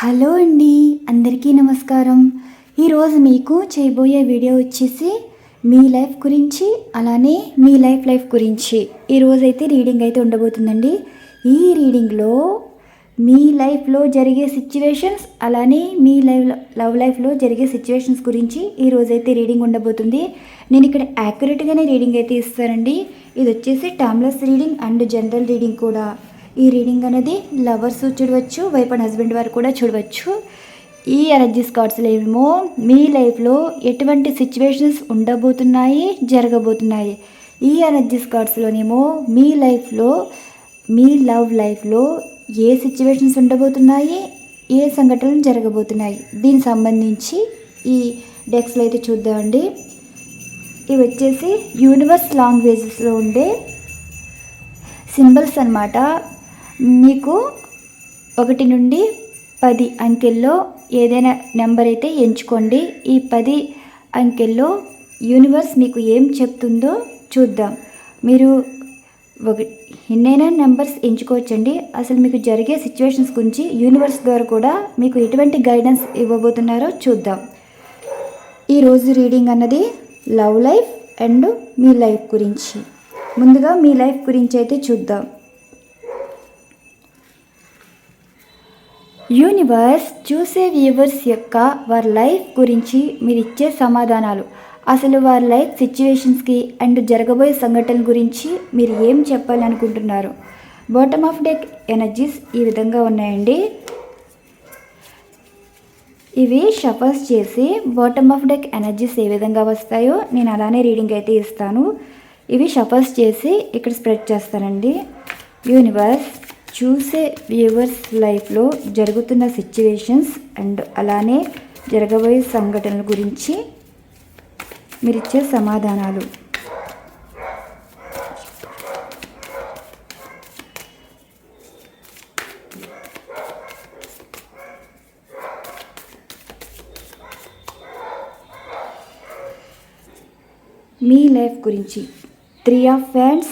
Hello అండి, అందరికీ నమస్కారం. ఈరోజు మీకు చేయబోయే వీడియో వచ్చేసి మీ లైఫ్ గురించి, అలానే మీ లైఫ్ గురించి ఈరోజైతే రీడింగ్ అయితే ఉండబోతుందండి. ఈ రీడింగ్లో మీ లైఫ్లో జరిగే సిచ్యువేషన్స్, అలానే మీ లవ్ లైఫ్లో జరిగే సిచ్యువేషన్స్ గురించి ఈరోజైతే రీడింగ్ ఉండబోతుంది. నేను ఇక్కడ యాక్యురేట్గానే రీడింగ్ అయితే ఇస్తానండి. ఇది వచ్చేసి timeless reading and general reading కూడా. ఈ రీడింగ్ అనేది లవర్స్ చూడవచ్చు, వైఫ్ అండ్ హస్బెండ్ వారు కూడా చూడవచ్చు. ఈ ఎనర్జీస్ కార్డ్స్లో ఏమో మీ లైఫ్లో ఎటువంటి సిచ్యువేషన్స్ ఉండబోతున్నాయి, జరగబోతున్నాయి. ఈ ఎనర్జీస్ కార్డ్స్లోనేమో మీ లైఫ్లో, మీ లవ్ లైఫ్లో ఏ సిచ్యువేషన్స్ ఉండబోతున్నాయి, ఏ సంఘటనలు జరగబోతున్నాయి, దీనికి సంబంధించి ఈ డెక్స్లో అయితే చూద్దామండి. ఇవి వచ్చేసి యూనివర్స్ లాంగ్వేజెస్లో ఉండే సింబల్స్ అన్నమాట. మీకు 1 నుండి 10 అంకెల్లో ఏదైనా నెంబర్ అయితే ఎంచుకోండి. ఈ 10 అంకెల్లో యూనివర్స్ మీకు ఏం చెప్తుందో చూద్దాం. మీరు ఎన్నైనా నెంబర్స్ ఎంచుకోవచ్చండి. అసలు మీకు జరిగే సిచ్యువేషన్స్ గురించి యూనివర్స్ ద్వారా కూడా మీకు ఎటువంటి గైడెన్స్ ఇవ్వబోతున్నారో చూద్దాం. ఈరోజు రీడింగ్ అన్నది love life and me life గురించి. ముందుగా మీ లైఫ్ గురించి అయితే చూద్దాం. యూనివర్స్ చూసే వ్యూవర్స్ యొక్క వారి లైఫ్ గురించి మీరు ఇచ్చే సమాధానాలు, అసలు వారి లైఫ్ సిచ్యువేషన్స్కి అండ్ జరగబోయే సంఘటనల గురించి మీరు ఏం చెప్పాలనుకుంటున్నారు. బాటమ్ ఆఫ్ డెక్ ఎనర్జీస్ ఈ విధంగా ఉన్నాయండి. ఇవి షఫల్స్ చేసి బాటమ్ ఆఫ్ డెక్ ఎనర్జీస్ ఏ విధంగా వస్తాయో నేను అలానే రీడింగ్ అయితే ఇస్తాను. ఇవి షఫల్స్ చేసి ఇక్కడ స్ప్రెడ్ చేస్తానండి. యూనివర్స్ చూసే వ్యూవర్స్ లైఫ్లో జరుగుతున్న సిచ్యువేషన్స్ అండ్ అలానే జరగబోయే సంఘటనల గురించి మీరిచ్చే సమాధానాలు. మీ లైఫ్ గురించి 3 ఆఫ్ ఫ్యాన్స్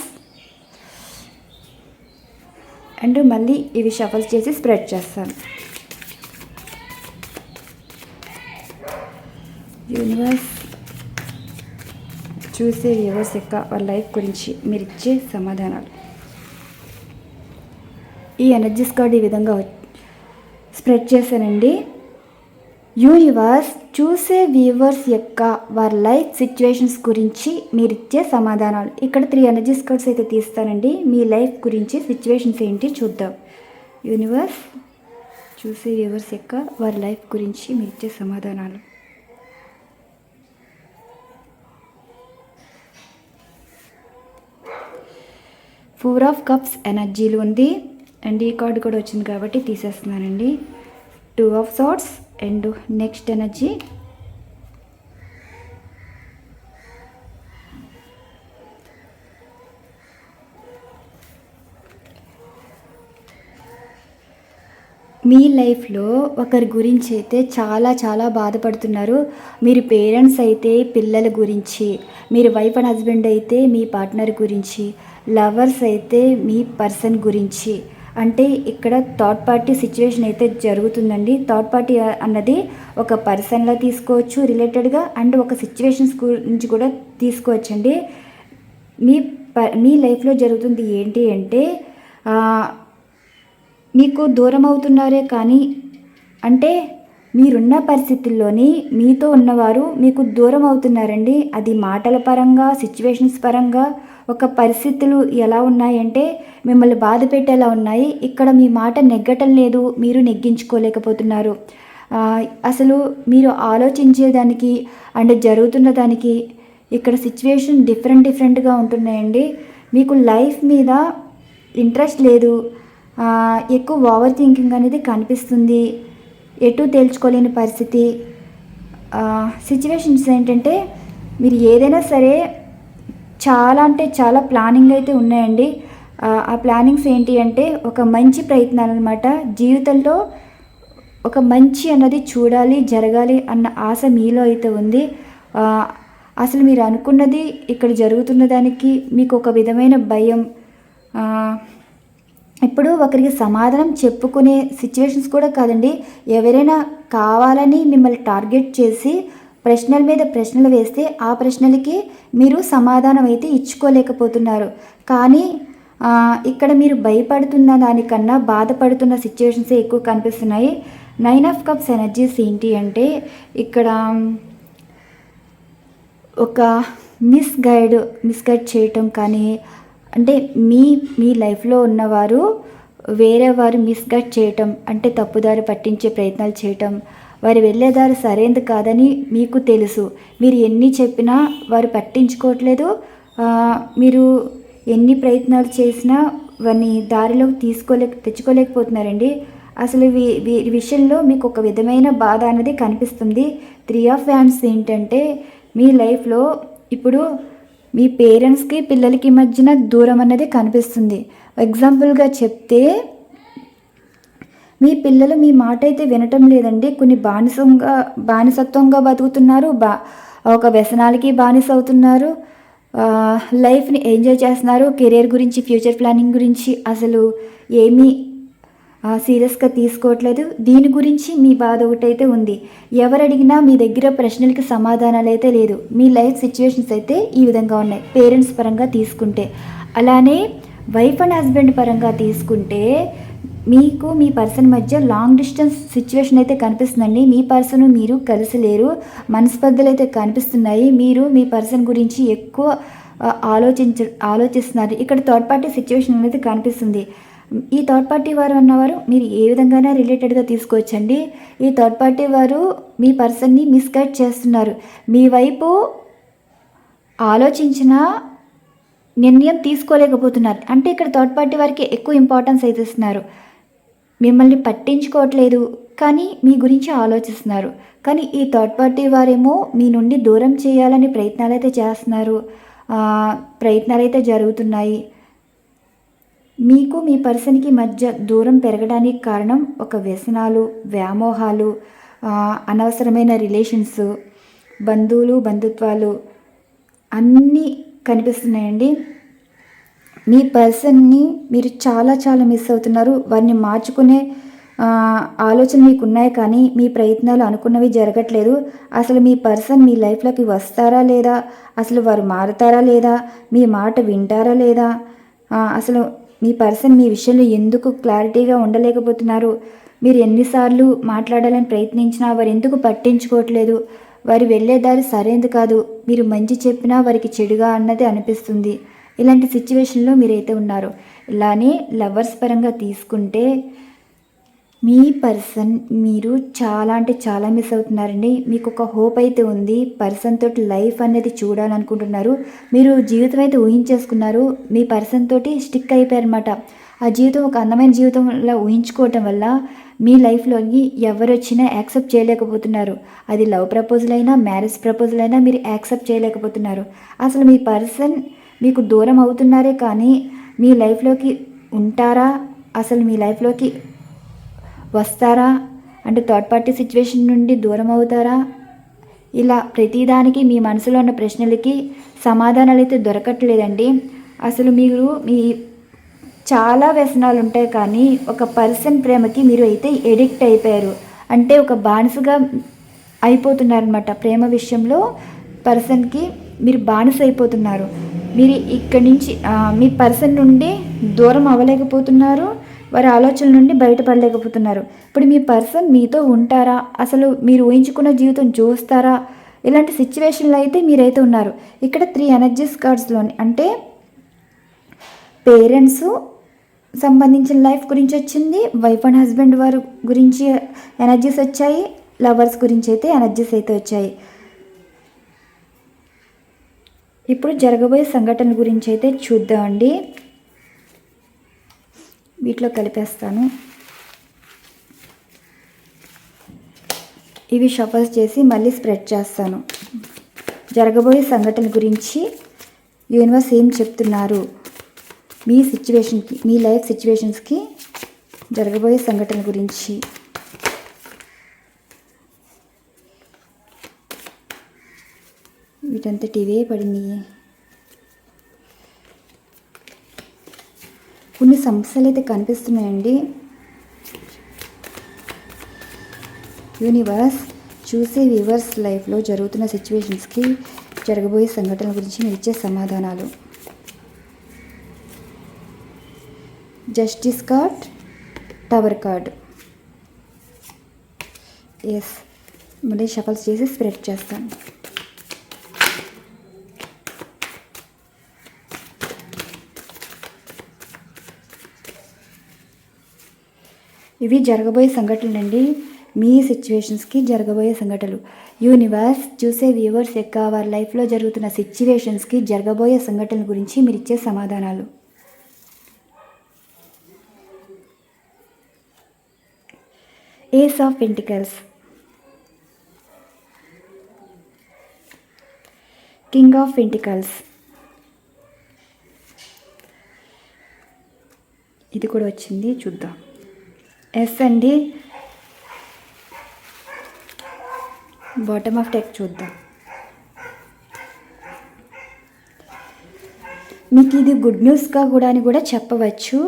అండ్ మళ్ళీ ఇవి షఫల్స్ చేసి స్ప్రెడ్ చేస్తాను. యూనివర్స్ చూసే వ్యూవర్స్ యొక్క వాళ్ళ లైఫ్ గురించి మీరు ఇచ్చే సమాధానాలు. ఈ ఎనర్జీస్ కార్డ్ ఈ విధంగా స్ప్రెడ్ చేశానండి. యూనివర్స్ చూసే వ్యూవర్స్ యొక్క వారి లైఫ్ సిచ్యువేషన్స్ గురించి మీరు ఇచ్చే సమాధానాలు. ఇక్కడ 3 ఎనర్జీస్ కార్డ్స్ అయితే తీస్తానండి. మీ లైఫ్ గురించి సిచ్యువేషన్స్ ఏంటి చూద్దాం. యూనివర్స్ చూసే వ్యూవర్స్ యొక్క వారి లైఫ్ గురించి మీరు ఇచ్చే సమాధానాలు. ఫోర్ ఆఫ్ కప్స్ ఎనర్జీలు ఉంది అండ్ ఈ కార్డు కూడా వచ్చింది కాబట్టి తీసేస్తున్నానండి. 2 ఆఫ్ సార్డ్స్ అండ్ నెక్స్ట్ ఎనర్జీ మీ లైఫ్లో ఒకరి గురించి అయితే చాలా బాధపడుతున్నారు. మీరు పేరెంట్స్ అయితే పిల్లల గురించి, మీరు వైఫ్ అండ్ హస్బెండ్ అయితే మీ పార్ట్నర్ గురించి, లవర్స్ అయితే మీ పర్సన్ గురించి. అంటే ఇక్కడ థర్డ్ పార్టీ సిచ్యువేషన్ అయితే జరుగుతుందండి. థర్డ్ పార్టీ అన్నది ఒక పర్సన్లా తీసుకోవచ్చు రిలేటెడ్గా, అండ్ ఒక సిచ్యువేషన్స్ గురించి కూడా తీసుకోవచ్చండి. మీ లైఫ్లో జరుగుతుంది ఏంటి అంటే మీకు దూరం అవుతున్నారే కానీ, అంటే మీరున్న పరిస్థితుల్లోని మీతో ఉన్నవారు మీకు దూరం అవుతున్నారండి. అది మాటల పరంగా, సిచ్యువేషన్స్ పరంగా, ఒక పరిస్థితులు ఎలా ఉన్నాయంటే మిమ్మల్ని బాధ పెట్టేలా ఉన్నాయి. ఇక్కడ మీ మాట నెగ్గటం లేదు, మీరు నెగ్గించుకోలేకపోతున్నారు. అసలు మీరు ఆలోచించేదానికి అండ్ జరుగుతున్న దానికి ఇక్కడ సిచ్యువేషన్ డిఫరెంట్గా ఉంటున్నాయండి. మీకు లైఫ్ మీద ఇంట్రెస్ట్ లేదు, ఎక్కువ ఓవర్ థింకింగ్ అనేది కనిపిస్తుంది, ఎటు తేల్చుకోలేని పరిస్థితి. సిచ్యువేషన్స్ ఏంటంటే మీరు ఏదైనా సరే చాలా ప్లానింగ్ అయితే ఉన్నాయండి. ఆ ప్లానింగ్స్ ఏంటి అంటే ఒక మంచి ప్రయత్నాలు అన్నమాట. జీవితంలో ఒక మంచి అన్నది చూడాలి, జరగాలి అన్న ఆశ మీలో అయితే ఉంది. అసలు మీరు అనుకున్నది ఇక్కడ జరుగుతున్న దానికి మీకు ఒక విధమైన భయం, ఇప్పుడు ఒకరికి సమాధానం చెప్పుకునే సిచ్యువేషన్స్ కూడా కాదండి, ఎవరైనా కావాలని మిమ్మల్ని టార్గెట్ చేసి ప్రశ్నల మీద ప్రశ్నలు వేస్తే ఆ ప్రశ్నలకి మీరు సమాధానం అయితే ఇచ్చుకోలేకపోతున్నారు. కానీ ఇక్కడ మీరు భయపడుతున్న దానికన్నా బాధపడుతున్న సిచ్యువేషన్సే ఎక్కువ కనిపిస్తున్నాయి. 9 ఆఫ్ కప్స్ ఎనర్జీస్ ఏంటి అంటే, ఇక్కడ ఒక మిస్గైడ్ చేయటం కానీ, అంటే మీ లైఫ్లో ఉన్నవారు వేరే వారు మిస్గైడ్ చేయటం అంటే తప్పుదారి పట్టించే ప్రయత్నాలు చేయటం, వారు వెళ్ళేదారి సరైనది కాదని మీకు తెలుసు, మీరు ఎన్ని చెప్పినా వారు పట్టించుకోవట్లేదు, మీరు ఎన్ని ప్రయత్నాలు చేసినా వారిని దారిలోకి తెచ్చుకోలేకపోతున్నారండి. అసలు వీరి విషయంలో మీకు ఒక విధమైన బాధ అనేది కనిపిస్తుంది. 3 ఆఫ్ వ్యాండ్స్ ఏంటంటే, మీ లైఫ్లో ఇప్పుడు మీ పేరెంట్స్కి పిల్లలకి మధ్యన దూరం అన్నది కనిపిస్తుంది. ఎగ్జాంపుల్గా చెప్తే, మీ పిల్లలు మీ మాట అయితే వినటం లేదండి, కొన్ని బానిసత్వంగా బతుకుతున్నారు, ఒక వ్యసనాలకి బానిస అవుతున్నారు, లైఫ్ని ఎంజాయ్ చేస్తున్నారు, కెరీర్ గురించి ఫ్యూచర్ ప్లానింగ్ గురించి అసలు ఏమీ సీరియస్గా తీసుకోవట్లేదు. దీని గురించి మీ బాధ ఒకటైతే ఉంది. ఎవరు అడిగినా మీ దగ్గర ప్రశ్నలకి సమాధానాలు అయితే లేదు. మీ లైఫ్ సిచ్యువేషన్స్ అయితే ఈ విధంగా ఉన్నాయి పేరెంట్స్ పరంగా తీసుకుంటే. అలానే వైఫ్ అండ్ హస్బెండ్ పరంగా తీసుకుంటే, మీకు మీ పర్సన్ మధ్య లాంగ్ డిస్టెన్స్ సిచ్యువేషన్ అయితే కనిపిస్తుందండి. మీ పర్సన్ మీరు కలిసి లేరు, మనస్పర్ధలు అయితే కనిపిస్తున్నాయి. మీరు మీ పర్సన్ గురించి ఎక్కువ ఆలోచిస్తున్నారు. ఇక్కడ థర్డ్ పార్టీ సిచ్యువేషన్ అనేది కనిపిస్తుంది. ఈ థర్డ్ పార్టీ వారు అన్నవారు మీరు ఏ విధంగానే రిలేటెడ్గా తీసుకోవచ్చండి. ఈ థర్డ్ పార్టీ వారు మీ పర్సన్ని మిస్గైడ్ చేస్తున్నారు. మీ వైపు ఆలోచించిన నిర్ణయం తీసుకోలేకపోతున్నారు. అంటే ఇక్కడ థర్డ్ పార్టీ వారికి ఎక్కువ ఇంపార్టెన్స్ అయితే ఇస్తున్నారు. మిమ్మల్ని పట్టించుకోవట్లేదు, కానీ మీ గురించి ఆలోచిస్తున్నారు. కానీ ఈ థర్డ్ పార్టీ వారేమో మీ నుండి దూరం చేయాలని ప్రయత్నాలు అయితే చేస్తున్నారు, ప్రయత్నాలు అయితే జరుగుతున్నాయి. మీకు మీ పర్సన్కి మధ్య దూరం పెరగడానికి కారణం ఒక వ్యసనాలు, వ్యామోహాలు, అనవసరమైన రిలేషన్స్, బంధుత్వాలు అన్నీ కనిపిస్తున్నాయండి. మీ పర్సన్ని మీరు చాలా చాలా మిస్ అవుతున్నారు. వారిని మార్చుకునే ఆలోచన మీకు ఉన్నాయి, కానీ మీ ప్రయత్నాలు అనుకున్నవి జరగట్లేదు. అసలు మీ పర్సన్ మీ లైఫ్లోకి వస్తారా లేదా, అసలు వారు మారుతారా లేదా, మీ మాట వింటారా లేదా, అసలు మీ పర్సన్ మీ విషయంలో ఎందుకు క్లారిటీగా ఉండలేకపోతున్నారు, మీరు ఎన్నిసార్లు మాట్లాడాలని ప్రయత్నించినా వారు ఎందుకు పట్టించుకోవట్లేదు, వారు వెళ్ళే దారి సరైనది కాదు, మీరు మంచి చెప్పినా వారికి చెడుగా అన్నది అనిపిస్తుంది. ఇలాంటి సిచ్యువేషన్లో మీరైతే ఉన్నారు. ఇలానే లవర్స్ పరంగా తీసుకుంటే, మీ పర్సన్ మీరు చాలా అంటే చాలా మిస్ అవుతున్నారండి. మీకు ఒక హోప్ అయితే ఉంది, పర్సన్ తోటి లైఫ్ అనేది చూడాలనుకుంటున్నారు, మీరు జీవితం అయితే ఊహించేసుకున్నారు, మీ పర్సన్ తోటి స్టిక్ అయిపోయారనమాట. ఆ జీవితం ఒక అందమైన జీవితంలో ఊహించుకోవటం వల్ల మీ లైఫ్లోకి ఎవరు వచ్చినా యాక్సెప్ట్ చేయలేకపోతున్నారు. అది లవ్ ప్రపోజల్ అయినా మ్యారేజ్ ప్రపోజల్ అయినా మీరు యాక్సెప్ట్ చేయలేకపోతున్నారు. అసలు మీ పర్సన్ మీకు దూరం అవుతున్నారే కానీ మీ లైఫ్లోకి ఉంటారా, అసలు మీ లైఫ్లోకి వస్తారా, అంటే థర్డ్ పార్టీ సిచ్యువేషన్ నుండి దూరం అవుతారా, ఇలా ప్రతిదానికి మీ మనసులో ఉన్న ప్రశ్నలకి సమాధానాలు అయితే దొరకట్లేదండి. అసలు మీ చాలా వ్యసనాలు ఉంటాయి, కానీ ఒక పర్సన్ ప్రేమకి మీరు అయితే ఎడిక్ట్ అయిపోయారు. అంటే ఒక బానిసగా అయిపోతున్నారనమాట. ప్రేమ విషయంలో పర్సన్కి మీరు బానిస అయిపోతున్నారు. మీరు ఇక్కడి నుంచి మీ పర్సన్ నుండి దూరం అవ్వలేకపోతున్నారు, వారి ఆలోచనల నుండి బయటపడలేకపోతున్నారు. ఇప్పుడు మీ పర్సన్ మీతో ఉంటారా, అసలు మీరు ఊహించుకున్న జీవితం చూస్తారా, ఇలాంటి సిచ్యువేషన్లో అయితే మీరైతే ఉన్నారు. ఇక్కడ 3 ఎనర్జీస్ కార్డ్స్లోని అంటే పేరెంట్స్ సంబంధించిన లైఫ్ గురించి వచ్చింది, వైఫ్ అండ్ హస్బెండ్ వారి గురించి ఎనర్జీస్ వచ్చాయి, లవర్స్ గురించి అయితే ఎనర్జీస్ అయితే వచ్చాయి. ఇప్పుడు జరగబోయే సంఘటనల గురించి అయితే చూద్దామండి. వీటిలో కలిపేస్తాను. ఇవి షఫల్స్ చేసి మళ్ళీ స్ప్రెడ్ చేస్తాను. జరగబోయే సంఘటనల గురించి యూనివర్స్ ఏం చెప్తున్నారు, మీ సిచ్యువేషన్కి, మీ లైఫ్ సిచ్యువేషన్స్కి జరగబోయే సంఘటనల గురించి. వీటంతటి ఇవే పడింది. కొన్ని సమస్యలు అయితే కనిపిస్తున్నాయండి. యూనివర్స్ చూసే వ్యూవర్స్ లైఫ్లో జరుగుతున్న సిచ్యువేషన్స్కి, జరగబోయే సంఘటనల గురించి మీరు ఇచ్చే సమాధానాలు. Justice card, tower card. Yes, మళ్ళీ షఫల్స్ చేసి స్ప్రెడ్ చేస్తాను. ఇవి జరగబోయే సంఘటనలు అండి, మీ సిచ్యువేషన్స్కి జరగబోయే సంఘటనలు. యూనివర్స్ చూసే వ్యూవర్స్ యొక్క వారి లైఫ్లో జరుగుతున్న సిచ్యువేషన్స్కి, జరగబోయే సంఘటనల గురించి మీరు ఇచ్చే సమాధానాలు. Ace of pentacles, king of pentacles. ఇది కూడా వచ్చింది, చూద్దాం. ఎస్ అండి, బాటమ్ ఆఫ్ డెక్ చూద్దాం. మీకు ఇది గుడ్ న్యూస్గా కూడా అని కూడా చెప్పవచ్చు.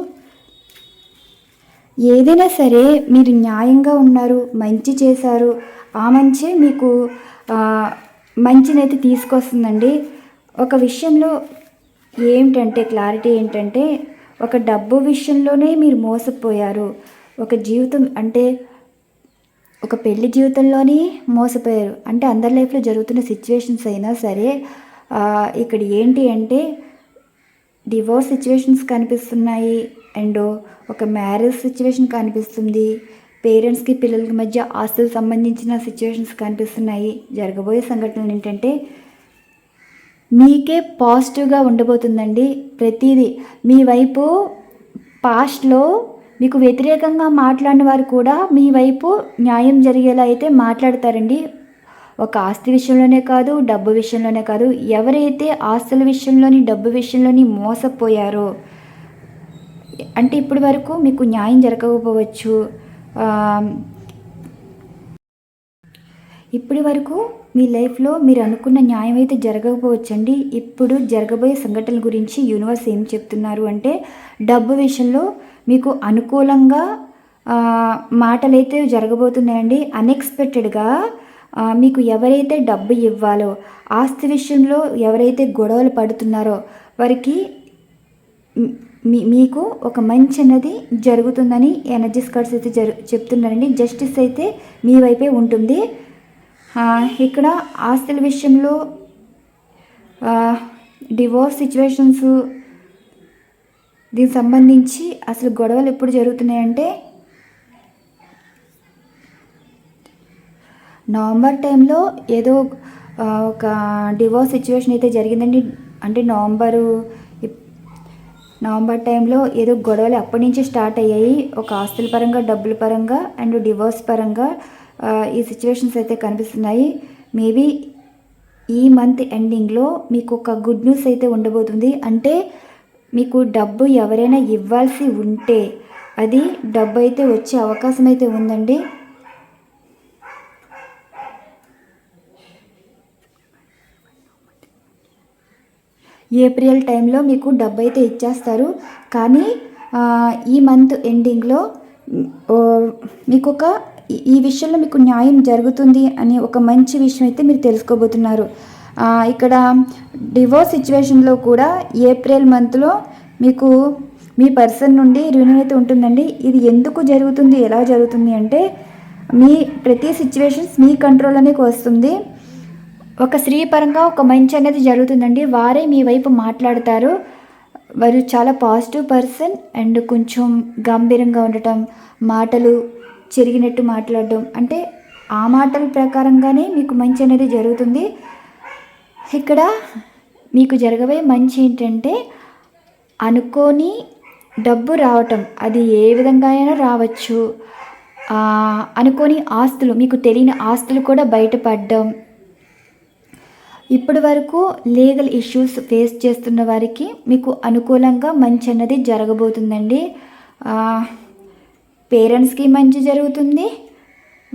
ఏదైనా సరే మీరు న్యాయంగా ఉన్నారు, మంచి చేశారు, ఆ మంచి మీకు మంచినైతే తీసుకొస్తుందండి. ఒక విషయంలో ఏమిటంటే క్లారిటీ ఏంటంటే, ఒక డబ్బు విషయంలోనే మీరు మోసపోయారు. ఒక జీవితం అంటే ఒక పెళ్లి జీవితంలోని మోసపోయారు. అంటే అందరి లైఫ్లో జరుగుతున్న సిచ్యువేషన్స్ అయినా సరే ఇక్కడ ఏంటి అంటే డివోర్స్ సిచ్యువేషన్స్ కనిపిస్తున్నాయి, అండ్ ఒక మ్యారేజ్ సిచ్యువేషన్ కనిపిస్తుంది, పేరెంట్స్కి పిల్లలకి మధ్య ఆస్తులకు సంబంధించిన సిచ్యువేషన్స్ కనిపిస్తున్నాయి. జరగబోయే సంఘటనలు ఏంటంటే మీకే పాజిటివ్గా ఉండబోతుందండి. ప్రతిదీ మీ వైపు పాస్ట్లో మీకు వ్యతిరేకంగా మాట్లాడిన వారు కూడా మీ వైపు న్యాయం జరిగేలా అయితే మాట్లాడతారండి. ఒక ఆస్తి విషయంలోనే కాదు, డబ్బు విషయంలోనే కాదు, ఎవరైతే ఆస్తుల విషయంలోని, డబ్బు విషయంలోని మోసపోయారో, అంటే ఇప్పటి వరకు మీకు న్యాయం జరగకపోవచ్చు, ఇప్పటి వరకు మీ లైఫ్లో మీరు అనుకున్న న్యాయం అయితే జరగకపోవచ్చండి. ఇప్పుడు జరగబోయే సంఘటనల గురించి యూనివర్స్ ఏం చెప్తున్నారు అంటే, డబ్బు విషయంలో మీకు అనుకూలంగా మాటలైతే జరగబోతున్నాయండి. అన్ఎక్స్పెక్టెడ్గా మీకు ఎవరైతే డబ్బు ఇవ్వాలో, ఆస్తి విషయంలో ఎవరైతే గొడవలు పడుతున్నారో వారికి మీకు ఒక మంచి అన్నది జరుగుతుందని ఎనర్జీస్ కార్డ్స్ అయితే చెప్తున్నారండి. జస్టిస్ అయితే మీ వైపే ఉంటుంది. ఇక్కడ ఆస్తుల విషయంలో డివోర్స్ సిచ్యువేషన్స్, దీనికి సంబంధించి అసలు గొడవలు ఎప్పుడు జరుగుతున్నాయంటే నవంబర్ టైంలో ఏదో ఒక డివోర్స్ సిచ్యువేషన్ అయితే జరిగిందండి. అంటే నవంబర్ టైంలో ఏదో గొడవలు అప్పటి నుంచి స్టార్ట్ అయ్యాయి. ఒక ఆస్తుల పరంగా, డబ్బుల పరంగా అండ్ డివోర్స్ పరంగా ఈ సిచ్యువేషన్స్ అయితే కనిపిస్తున్నాయి. మేబీ ఈ మంత్ ఎండింగ్లో మీకు ఒక గుడ్ న్యూస్ అయితే ఉండబోతుంది. అంటే మీకు డబ్బు ఎవరైనా ఇవ్వాల్సి ఉంటే అది డబ్బు అయితే వచ్చే అవకాశం అయితే ఉందండి. ఏప్రిల్ టైంలో మీకు డబ్బు అయితే ఇచ్చేస్తారు. కానీ ఈ మంత్ ఎండింగ్లో మీకు ఈ విషయంలో మీకు న్యాయం జరుగుతుంది అని ఒక మంచి విషయం అయితే మీరు తెలుసుకోబోతున్నారు. ఇక్కడ డివోర్స్ సిచ్యువేషన్లో కూడా ఏప్రిల్ మంత్లో మీకు మీ పర్సన్ నుండి రియూనియన్ అయితే ఉంటుందండి. ఇది ఎందుకు జరుగుతుంది, ఎలా జరుగుతుంది అంటే మీ ప్రతి సిచ్యువేషన్స్ మీ కంట్రోల్లోకి వస్తుంది. ఒక స్త్రీ పరంగా ఒక మంచి అనేది జరుగుతుందండి. వారే మీ వైపు మాట్లాడతారు. వారు చాలా పాజిటివ్ పర్సన్ అండ్ కొంచెం గంభీరంగా ఉండటం, మాటలు చెరిగినట్టు మాట్లాడడం, అంటే ఆ మాటల ప్రకారంగానే మీకు మంచి అనేది జరుగుతుంది. ఇక్కడ మీకు జరగబోయే మంచి ఏంటంటే అనుకోని డబ్బు రావటం, అది ఏ విధంగా అయినా రావచ్చు. అనుకోని ఆస్తులు, మీకు తెలియని ఆస్తులు కూడా బయటపడడం, ఇప్పటి వరకు లీగల్ ఇష్యూస్ ఫేస్ చేస్తున్న వారికి మీకు అనుకూలంగా మంచి అన్నది జరగబోతుందండి. పేరెంట్స్కి మంచి జరుగుతుంది,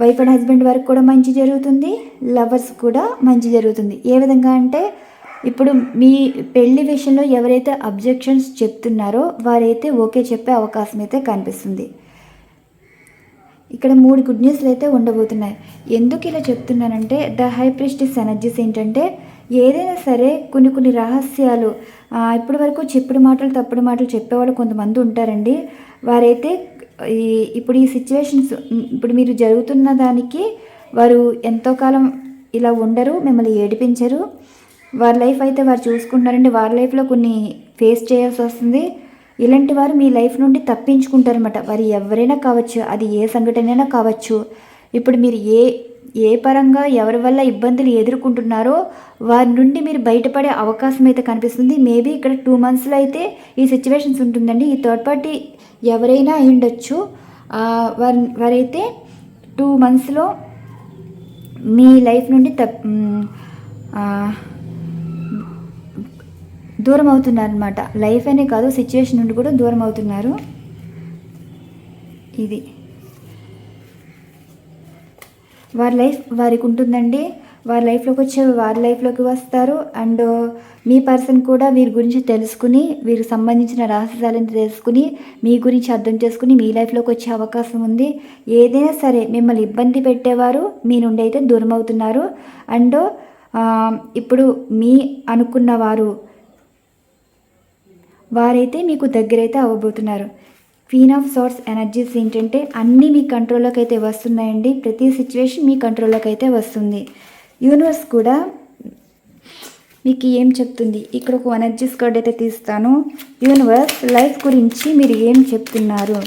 వైఫ్ అండ్ హస్బెండ్ వరకు కూడా మంచి జరుగుతుంది, లవర్స్ కూడా మంచి జరుగుతుంది. ఏ విధంగా అంటే ఇప్పుడు మీ పెళ్లి విషయంలో ఎవరైతే అబ్జెక్షన్స్ చెప్తున్నారో వారైతే ఓకే చెప్పే అవకాశం అయితే కనిపిస్తుంది. ఇక్కడ 3 గుడ్ న్యూస్లు అయితే ఉండబోతున్నాయి. ఎందుకు ఇలా చెప్తున్నానంటే ద హై ప్రీస్టెస్ ఎనర్జీస్ ఏంటంటే ఏదైనా సరే కొన్ని రహస్యాలు ఇప్పటి వరకు చెప్పుడు మాటలు తప్పుడు మాటలు చెప్పేవాళ్ళు కొంతమంది ఉంటారండి. వారైతే ఇప్పుడు ఈ సిచ్యువేషన్స్ ఇప్పుడు మీరు జరుగుతున్న దానికి వారు ఎంతో కాలం ఇలా ఉండరు, మిమ్మల్ని ఏడిపించరు. వారి లైఫ్ అయితే వారు చూసుకుంటున్నారండి. వారి లైఫ్లో కొన్ని ఫేస్ చేయాల్సి వస్తుంది. ఇలాంటి వారు మీ లైఫ్ నుండి తప్పించుకుంటారనమాట. వారు ఎవరైనా కావచ్చు, అది ఏ సంఘటన కావచ్చు. ఇప్పుడు మీరు ఏ పరంగా ఎవరి వల్ల ఇబ్బందులు ఎదుర్కొంటున్నారో వారి నుండి మీరు బయటపడే అవకాశం అయితే కనిపిస్తుంది. మేబీ ఇక్కడ 2 monthsలో అయితే ఈ సిచ్యువేషన్స్ ఉంటుందండి. ఈ థర్డ్ పార్టీ ఎవరైనా అయి ఉండొచ్చు. వారైతే 2 monthsలో మీ లైఫ్ నుండి దూరం అవుతున్నారు అనమాట. లైఫ్ అనే కాదు, సిచ్యువేషన్ నుండి కూడా దూరం అవుతున్నారు. ఇది వారి లైఫ్ వారికి ఉంటుందండి. వారి లైఫ్లోకి వచ్చే వారి లైఫ్లోకి వస్తారు. అండ్ మీ పర్సన్ కూడా వీరి గురించి తెలుసుకుని, వీరికి సంబంధించిన రహస్యాలను తెలుసుకుని, మీ గురించి అర్థం చేసుకుని మీ లైఫ్లోకి వచ్చే అవకాశం ఉంది. ఏదైనా సరే మిమ్మల్ని ఇబ్బంది పెట్టేవారు మీ నుండి అయితే దూరం అవుతున్నారు. అండ్ ఇప్పుడు మీ అనుకున్న వారైతే మీకు దగ్గరైతే అవ్వబోతున్నారు. క్వీన్ ఆఫ్ సార్ట్స్ ఎనర్జీస్ ఏంటంటే అన్నీ మీ కంట్రోల్లోకి అయితే వస్తున్నాయండి. ప్రతి సిచ్యువేషన్ మీ కంట్రోల్లోకి అయితే వస్తుంది. యూనివర్స్ కూడా మీకు ఏం చెప్తుంది, ఇక్కడ ఒక ఎనర్జీస్ కార్డ్ అయితే తీస్తాను. యూనివర్స్ లైఫ్ గురించి మీరు ఏం చెప్తున్నారు?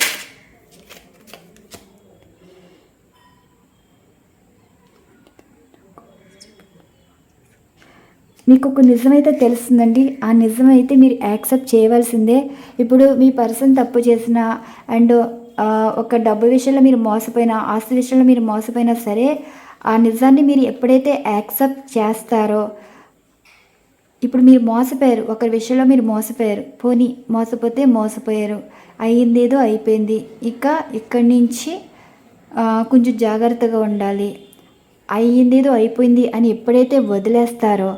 మీకు ఒక నిజమైతే తెలుస్తుందండి. ఆ నిజమైతే మీరు యాక్సెప్ట్ చేయవలసిందే. ఇప్పుడు మీ పర్సన్ తప్పు చేసిన అండ్ ఒక డబ్బు విషయంలో మీరు మోసపోయినా, ఆస్తి విషయంలో మీరు మోసపోయినా సరే, ఆ నిజాన్ని మీరు ఎప్పుడైతే యాక్సెప్ట్ చేస్తారో, ఇప్పుడు మీరు మోసపోయారు, ఒకరి విషయంలో మీరు మోసపోయారు, పోనీ మోసపోతే మోసపోయారు, అయ్యిందేదో అయిపోయింది, ఇక ఇక్కడి నుంచి కొంచెం జాగ్రత్తగా ఉండాలి, అయ్యిందేదో అయిపోయింది అని ఎప్పుడైతే వదిలేస్తారో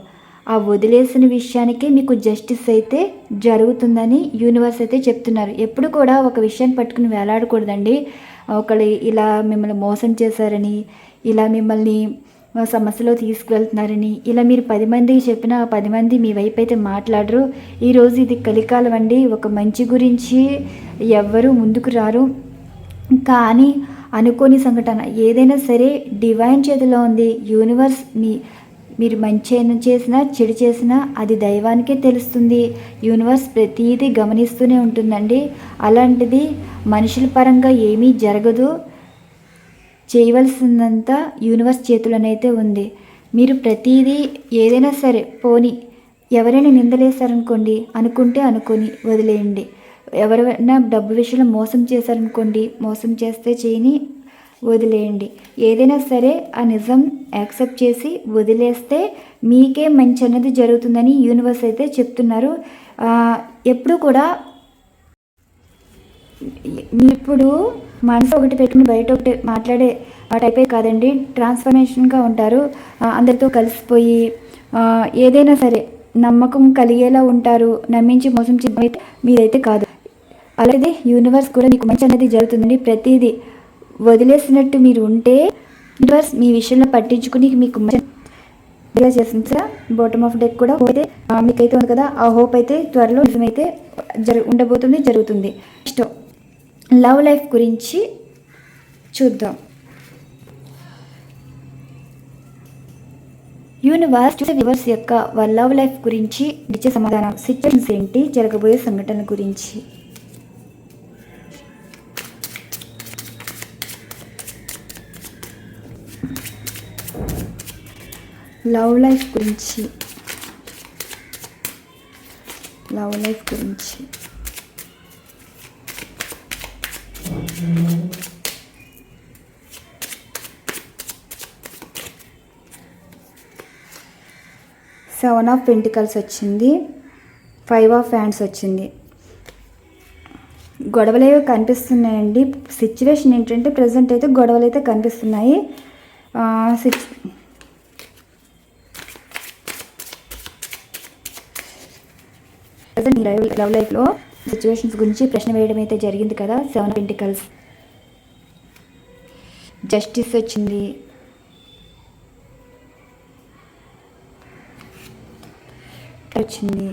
ఆ వదిలేసిన విషయానికి మీకు జస్టిస్ అయితే జరుగుతుందని యూనివర్స్ అయితే చెప్తున్నారు. ఎప్పుడు కూడా ఒక విషయాన్ని పట్టుకుని వేలాడకూడదండి. ఒకళ్ళు ఇలా మిమ్మల్ని మోసం చేశారని, ఇలా మిమ్మల్ని సమస్యలో తీసుకువెళ్తున్నారని, ఇలా మీరు 10 మందికి చెప్పినా 10 మంది మీ వైపు అయితే మాట్లాడరు. ఈరోజు ఇది కలికాలం అండి. ఒక మంచి గురించి ఎవ్వరూ ముందుకు రారు. కానీ అనుకోని సంఘటన ఏదైనా సరే డివైన్ చేతిలో ఉంది. యూనివర్స్ మీరు మంచి చేసినా చెడు చేసినా అది దైవానికే తెలుస్తుంది. యూనివర్స్ ప్రతిదీ గమనిస్తూనే ఉంటుందండి. అలాంటిది మనుషుల పరంగా ఏమీ జరగదు. చేయవలసిందంతా యూనివర్స్ చేతులనైతే ఉంది. మీరు ప్రతిదీ ఏదైనా సరే, పోనీ ఎవరైనా నిందలేశారనుకోండి, అనుకుంటే అనుకొని వదిలేయండి. ఎవరైనా డబ్బు విషయంలో మోసం చేశారనుకోండి, మోసం చేస్తే చేయని వదిలేయండి. ఏదైనా సరే ఆ నిజం యాక్సెప్ట్ చేసి వదిలేస్తే మీకే మంచి అన్నది జరుగుతుందని యూనివర్స్ అయితే చెప్తున్నారు. ఎప్పుడు కూడా ఇప్పుడు మనసు ఒకటి పెట్టుకుని బయట ఒకటి మాట్లాడే టైపే కాదండి. ట్రాన్స్ఫర్మేషన్గా ఉంటారు. అందరితో కలిసిపోయి ఏదైనా సరే నమ్మకం కలిగేలా ఉంటారు. నమ్మించి మోసం చేయడం మీరైతే కాదు. అలాగే యూనివర్స్ కూడా మీకు మంచి అనేది జరుగుతుందండి. ప్రతిదీ వదిలేసినట్టు మీరు ఉంటే యూనివర్స్ మీ విషయంలో పట్టించుకుని మీకు మంచిగా చేస్తుంది సార్. బాటమ్ ఆఫ్ డెక్ కూడా అయితే మీకైతే ఉంది కదా, ఆ హోప్ అయితే త్వరలో నిజమైతే జరుగుతుంది. నెక్స్ట్ లవ్ లైఫ్ గురించి చూద్దాం. యూనివర్స్ యొక్క లవ్ లైఫ్ గురించి ఇచ్చే సమాధానం, సిచ్యువేషన్స్ ఏంటి, జరగబోయే సంఘటనల గురించి. లవ్ లైఫ్ గురించి 7 of Pentacles వచ్చింది, 5 of Wands వచ్చింది. గొడవలు ఏవో కనిపిస్తున్నాయండి. సిచ్యువేషన్ ఏంటంటే ప్రజెంట్ అయితే గొడవలు అయితే కనిపిస్తున్నాయి. ప్రజెంట్ మీ లవ్ లైఫ్లో సిచ్యువేషన్స్ గురించి ప్రశ్న వేయడం అయితే జరిగింది కదా. 7 of Pentacles, జస్టిస్ వచ్చింది, వచ్చింది,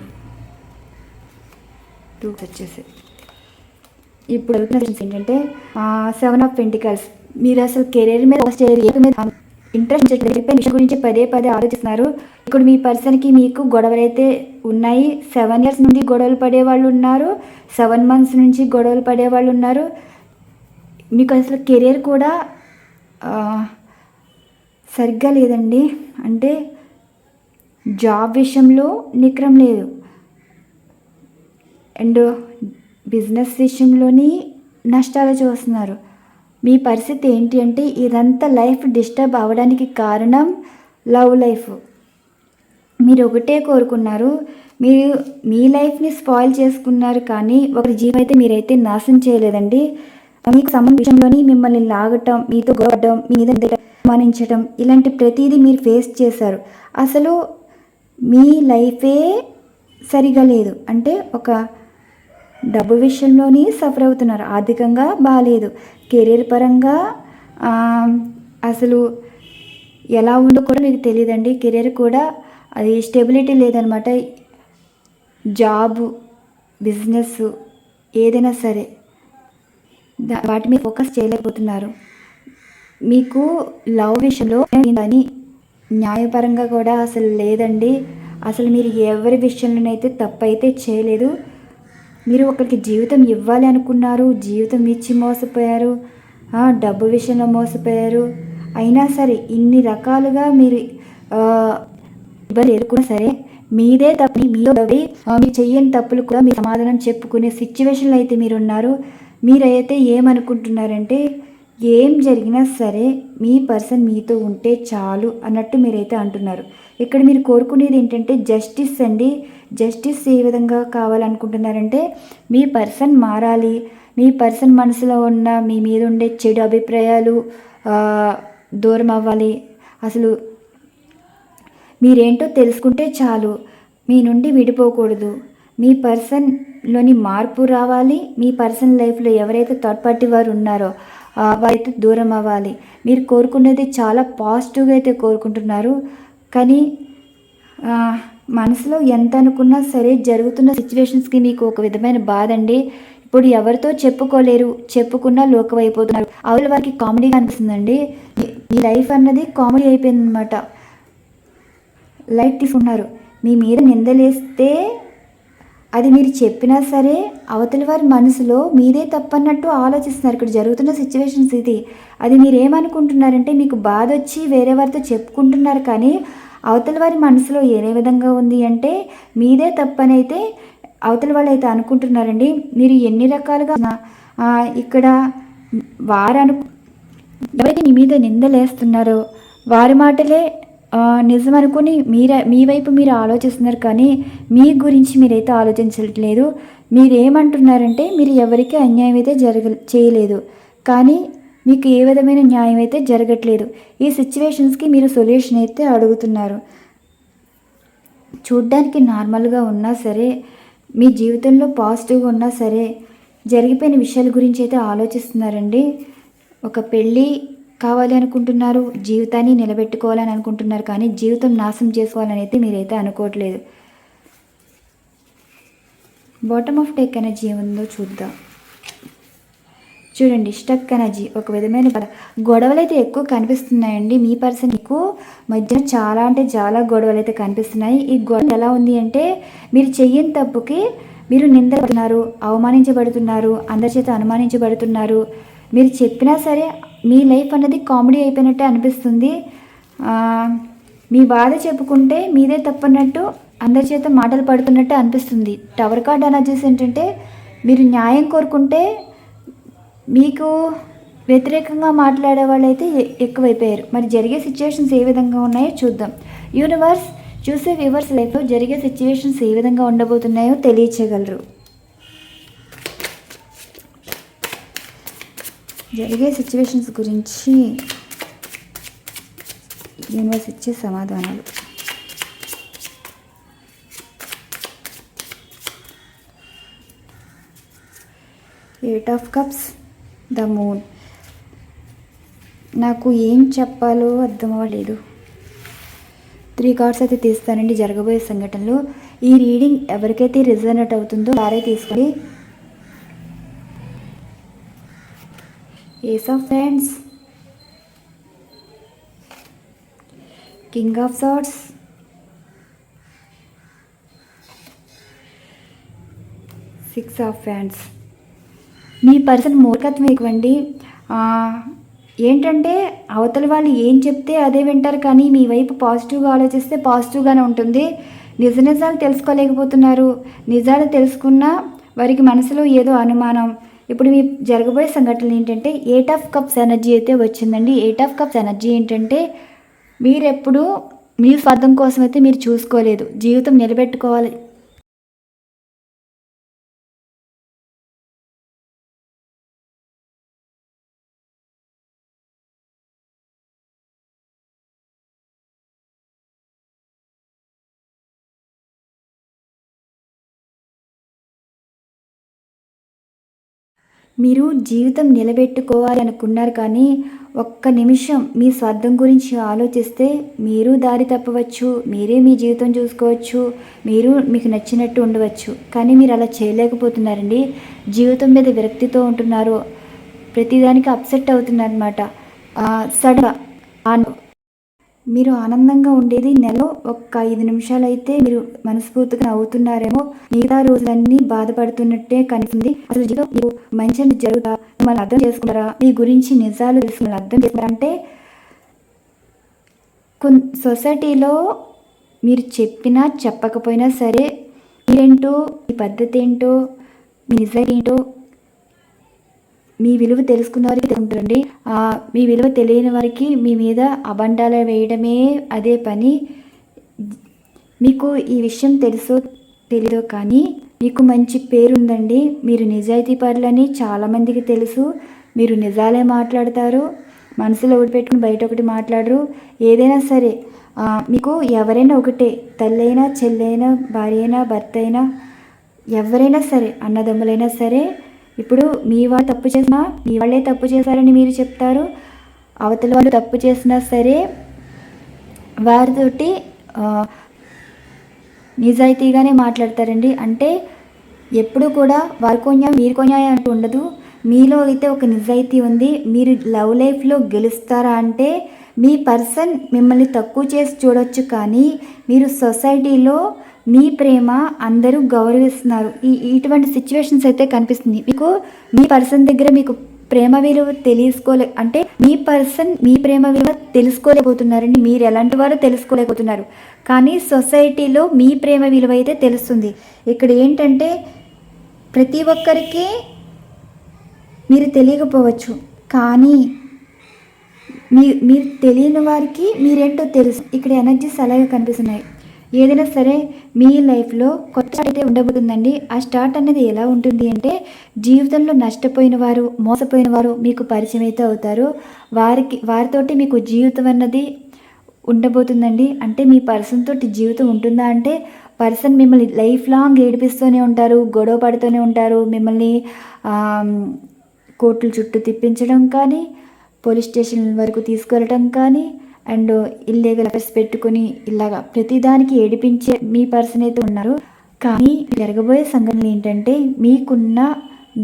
2 వచ్చేసి. ఇప్పుడు ఏంటంటే 7 of Pentacles, మీరు అసలు కెరీర్ మీద ఇంట్రెస్ట్ విషయం గురించి పదే ఆలోచిస్తున్నారు. ఇప్పుడు మీ పర్సన్కి మీకు గొడవలు అయితే ఉన్నాయి. 7 years నుండి గొడవలు పడేవాళ్ళు ఉన్నారు, 7 months నుంచి గొడవలు పడేవాళ్ళు ఉన్నారు. మీకు అసలు కెరీర్ కూడా సరిగ్గా లేదండి. అంటే జాబ్ విషయంలో నిక్రం లేదు, అండ్ బిజినెస్ విషయంలోని నష్టాలు చూస్తున్నారు. మీ పరిస్థితి ఏంటి అంటే ఇదంతా లైఫ్ డిస్టర్బ్ అవ్వడానికి కారణం లవ్ లైఫ్. మీరు ఒకటే కోరుకున్నారు, మీరు మీ లైఫ్ని స్పాయిల్ చేసుకున్నారు, కానీ ఒకరి జీవితం అయితే మీరైతే నాశనం చేయలేదండి. మీకు సంబంధం విషయంలోని మిమ్మల్ని లాగటం, మీతో గొడవడం, మీ మీద అనుమానించడం, ఇలాంటి ప్రతిదీ మీరు ఫేస్ చేశారు. అసలు మీ లైఫే సరిగా లేదు. అంటే ఒక డబ్బు విషయంలోని సఫర్ అవుతున్నారు, ఆర్థికంగా బాగాలేదు, కెరీర్ పరంగా అసలు ఎలా ఉందో కూడా మీకు తెలియదండి. కెరీర్ కూడా అది స్టెబిలిటీ లేదనమాట. జాబు, బిజినెస్ ఏదైనా సరే వాటి మీద ఫోకస్ చేయలేకపోతున్నారు. మీకు లవ్ విషయంలో కానీ న్యాయపరంగా కూడా అసలు లేదండి. అసలు మీరు ఎవరి విషయంలోనైతే తప్పు అయితే చేయలేదు. మీరు ఒకరికి జీవితం ఇవ్వాలి అనుకున్నారు, జీవితం ఇచ్చి మోసపోయారు, డబ్బు విషయంలో మోసపోయారు. అయినా సరే ఇన్ని రకాలుగా మీరు ఇబ్బంది ఎదుర్కొన్నా సరే మీదే తప్పని మీరు చెయ్యని తప్పులు కూడా మీ సమాధానం చెప్పుకునే సిచ్యువేషన్లో అయితే మీరు ఉన్నారు. మీరైతే ఏమనుకుంటున్నారంటే ఏం జరిగినా సరే మీ పర్సన్ మీతో ఉంటే చాలు అన్నట్టు మీరైతే అంటున్నారు. ఇక్కడ మీరు కోరుకునేది ఏంటంటే జస్టిస్ అండి. జస్టిస్ ఏ విధంగా కావాలనుకుంటున్నారంటే మీ పర్సన్ మారాలి, మీ పర్సన్ మనసులో ఉన్న మీ మీద ఉండే చెడు అభిప్రాయాలు దూరం అవ్వాలి. అసలు మీరేంటో తెలుసుకుంటే చాలు, మీ నుండి విడిపోకూడదు. మీ పర్సన్లోని మార్పు రావాలి. మీ పర్సన్ లైఫ్లో ఎవరైతే థర్డ్ పార్టీ వారు ఉన్నారో వారైతే దూరం అవ్వాలి. మీరు కోరుకునేది చాలా పాజిటివ్గా అయితే కోరుకుంటున్నారు, కానీ మనసులో ఎంత అనుకున్నా సరే జరుగుతున్న సిచ్యువేషన్స్కి మీకు ఒక విధమైన బాధ అండి. ఇప్పుడు ఎవరితో చెప్పుకోలేరు, చెప్పుకున్నా లోకం అయిపోతున్నారు. అవతల వారికి కామెడీగా అనిపిస్తుందండి. మీ లైఫ్ అన్నది కామెడీ అయిపోయిందనమాట. లైట్ తీసుకున్నారు. మీ మీద నిందలేస్తే అది మీరు చెప్పినా సరే అవతలి వారి మనసులో మీదే తప్పన్నట్టు ఆలోచిస్తున్నారు. ఇక్కడ జరుగుతున్న సిచ్యువేషన్స్ ఇది. అది మీరు ఏమనుకుంటున్నారంటే మీకు బాధ వచ్చి వేరే వారితో చెప్పుకుంటున్నారు, కానీ అవతల వారి మనసులో ఏ విధంగా ఉంది అంటే మీదే తప్పనైతే అవతల వాళ్ళు అయితే అనుకుంటున్నారండి. మీరు ఎన్ని రకాలుగా ఇక్కడ ఎవరైతే మీ మీద నిందలేస్తున్నారో వారి మాటలే నిజం అనుకుని మీ వైపు మీరు ఆలోచిస్తున్నారు, కానీ మీ గురించి మీరైతే ఆలోచించట్లేదు. మీరేమంటున్నారంటే మీరు ఎవరికి అన్యాయం అయితే చేయలేదు, కానీ మీకు ఏ విధమైన న్యాయం అయితే జరగట్లేదు. ఈ సిచ్యువేషన్స్కి మీరు సొల్యూషన్ అయితే అడుగుతున్నారు. చూడ్డానికి నార్మల్గా ఉన్నా సరే, మీ జీవితంలో పాజిటివ్గా ఉన్నా సరే జరిగిపోయిన విషయాల గురించి అయితే ఆలోచిస్తున్నారండి. ఒక పెళ్ళి కావాలి అనుకుంటున్నారు, జీవితాన్ని నిలబెట్టుకోవాలని అనుకుంటున్నారు, కానీ జీవితం నాశనం చేసుకోవాలని అయితే మీరైతే అనుకోవట్లేదు. బాటమ్ ఆఫ్ డెక్ ఎనర్జీ ఏముందో చూద్దాం. చూడండి, స్టక్ ఎనర్జీ, ఒక విధమైన గొడవలు అయితే ఎక్కువ కనిపిస్తున్నాయండి. మీ పర్సన్ ఎక్కువ మధ్య చాలా అంటే చాలా గొడవలు అయితే కనిపిస్తున్నాయి. ఈ గొడవ ఎలా ఉంది అంటే మీరు చెయ్యని తప్పుకి మీరు నిందపడుతున్నారు, అవమానించబడుతున్నారు, అందరి చేత అనుమానించబడుతున్నారు. మీరు చెప్పినా సరే మీ లైఫ్ అనేది కామెడీ అయిపోయినట్టే అనిపిస్తుంది. మీ బాధ చెప్పుకుంటే మీదే తప్పన్నట్టు అందరి చేత మాటలు పడుతున్నట్టు అనిపిస్తుంది. టవర్ కార్డ్ ఎనర్జీస్ ఏంటంటే మీరు న్యాయం కోరుకుంటే మీకు వ్యతిరేకంగా మాట్లాడే వాళ్ళు అయితే ఎక్కువైపోయారు. మరి జరిగే సిచ్యువేషన్స్ ఏ విధంగా ఉన్నాయో చూద్దాం. యూనివర్స్ చూసే వ్యూవర్స్ లైఫ్లో జరిగే సిచ్యువేషన్స్ ఏ విధంగా ఉండబోతున్నాయో తెలియచేయగలరు. జరిగే సిచ్యువేషన్స్ గురించి యూనివర్స్ ఇచ్చే సమాధానాలు. Eight of cups, the moon. నాకు ఏం చెప్పాలో అర్థం అవ్వలేదు. 3 కార్డ్స్ అయితే తీస్తానండి జరగబోయే సంఘటనలు. ఈ రీడింగ్ ఎవరికైతే రిజనేట్ అవుతుందో వారే తీసుకోండి. Ace of wands, king of swords, six of wands. మీ పర్సన్ మూర్ఖత్వం ఎక్కువండి. ఏంటంటే అవతల వాళ్ళు ఏం చెప్తే అదే వింటారు, కానీ మీ వైపు పాజిటివ్గా ఆలోచిస్తే పాజిటివ్గానే ఉంటుంది. నిజాలు తెలుసుకోలేకపోతున్నారు. నిజాలు తెలుసుకున్నా వారికి మనసులో ఏదో అనుమానం. ఇప్పుడు మీ జరగబోయే సంఘటనలు ఏంటంటే 8 ఆఫ్ కప్స్ ఎనర్జీ అయితే వచ్చిందండి. 8 ఆఫ్ కప్స్ ఎనర్జీ ఏంటంటే మీరెప్పుడు మీ స్వార్థం కోసం అయితే మీరు చూసుకోలేదు. జీవితం నిలబెట్టుకోవాలి. మీరు జీవితం నిలబెట్టుకోవాలి అనుకున్నారు, కానీ ఒక్క నిమిషం మీ స్వార్థం గురించి ఆలోచిస్తే మీరు దారి తప్పవచ్చు. మీరే మీ జీవితం చూసుకోవచ్చు. మీరు మీకు నచ్చినట్టు ఉండవచ్చు. కానీ మీరు అలా చేయలేకపోతున్నారండి. జీవితం మీద విరక్తితో ఉంటున్నారు. ప్రతిదానికి అప్సెట్ అవుతున్నారనమాట. సడన్గా మీరు ఆనందంగా ఉండేది నెలలో ఒక్క 5 నిమిషాలు అయితే మీరు మనస్ఫూర్తిగా నవ్వుతున్నారేమో. మిగతా రోజులన్నీ బాధపడుతున్నట్టే కనిపిస్తుంది. అసలు జీవితం మీరు మంచి జరుగుతా, మిమ్మల్ని అర్థం చేసుకుంటారా, మీ గురించి నిజాలు తెలిసి మిమ్మల్ని అర్థం చేసుకుంటారంటే సొసైటీలో మీరు చెప్పినా చెప్పకపోయినా సరే మీరేంటో, మీ పద్ధతి ఏంటో, మీ నిజాయితీ ఏంటో మీ విలువ తెలుసుకున్న వారికి తెలుసుకుంటారండి. మీ విలువ తెలియని వారికి మీ మీద అబండాలు వేయడమే అదే పని. మీకు ఈ విషయం తెలుసో తెలీదో కానీ మీకు మంచి పేరుందండి. మీరు నిజాయితీ పరులని చాలామందికి తెలుసు. మీరు నిజాలే మాట్లాడతారు. మనసులో ఒకటి పెట్టుకుని బయట ఒకటి మాట్లాడరు. ఏదైనా సరే మీకు ఎవరైనా ఒకటే, తల్లైనా చెల్లైనా భార్య అయినా భర్త అయినా ఎవరైనా సరే, అన్నదమ్ములైనా సరే, ఇప్పుడు మీ వాళ్ళు తప్పు చేసినా మీ వాళ్ళే తప్పు చేశారని మీరు చెప్తారు. అవతల వాళ్ళు తప్పు చేసినా సరే వారితోటి నిజాయితీగానే మాట్లాడతారండి. అంటే ఎప్పుడు కూడా వారి కొన్యాయం మీరు కొన్యాయం అంటూ ఉండదు. మీలో అయితే ఒక నిజాయితీ ఉంది. మీరు లవ్ లైఫ్లో గెలుస్తారా అంటే మీ పర్సన్ మిమ్మల్ని తక్కువ చేసి చూడొచ్చు, కానీ మీరు సొసైటీలో మీ ప్రేమ అందరూ గౌరవిస్తున్నారు. ఇటువంటి సిచ్యువేషన్స్ అయితే కనిపిస్తుంది. మీకు మీ పర్సన్ దగ్గర మీకు ప్రేమ విలువ అంటే మీ పర్సన్ మీ ప్రేమ విలువ తెలుసుకోలేకపోతున్నారండి. మీరు ఎలాంటి వారో తెలుసుకోలేకపోతున్నారు, కానీ సొసైటీలో మీ ప్రేమ విలువ అయితే తెలుస్తుంది. ఇక్కడ ఏంటంటే ప్రతి ఒక్కరికి మీరు తెలియకపోవచ్చు, కానీ మీరు తెలియని వారికి మీరేంటో తెలుసు. ఇక్కడ ఎనర్జీస్ అలాగే కనిపిస్తున్నాయి. ఏదైనా సరే మీ లైఫ్లో కొత్త స్టార్ట్ అయితే ఉండబోతుందండి. ఆ స్టార్ట్ అనేది ఎలా ఉంటుంది అంటే జీవితంలో నష్టపోయిన వారు, మోసపోయిన వారు మీకు పరిచయం అయితే అవుతారు. వారితోటి మీకు జీవితం అన్నది ఉండబోతుందండి. అంటే మీ పర్సన్ తోటి జీవితం ఉంటుందా అంటే పర్సన్ మిమ్మల్ని లైఫ్ లాంగ్ ఏడిపిస్తూనే ఉంటారు, గొడవ పడుతూనే ఉంటారు. మిమ్మల్ని కోర్టుల చుట్టూ తిప్పించడం కానీ, పోలీస్ స్టేషన్ వరకు తీసుకెళ్ళటం కానీ, అండ్ ఇల్లీగల్ అఫైర్స్ పెట్టుకుని ఇలాగా ప్రతిదానికి ఏడిపించే మీ పర్సన్ అయితే ఉన్నారు. కానీ జరగబోయే సంఘటనలు ఏంటంటే మీకున్న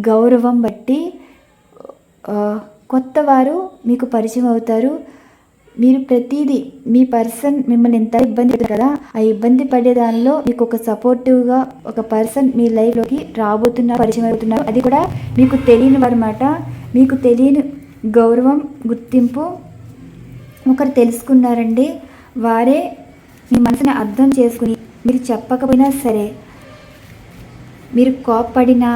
గౌరవం బట్టి కొత్త వారు మీకు పరిచయం అవుతారు. మీరు ప్రతిదీ మీ పర్సన్ మిమ్మల్ని ఎంత ఇబ్బంది పెడతారు కదా, ఆ ఇబ్బంది పడే దానిలో మీకు ఒక సపోర్టివ్గా ఒక పర్సన్ మీ లైఫ్లోకి పరిచయం అవుతున్నారు. అది కూడా మీకు తెలియని వారన్నమాట. మీకు తెలియని గౌరవం, గుర్తింపు ఒకరు తెలుసుకున్నారండి. వారే మీ మనసుని అర్థం చేసుకుని మీరు చెప్పకపోయినా సరే, మీరు కోప్పడినా,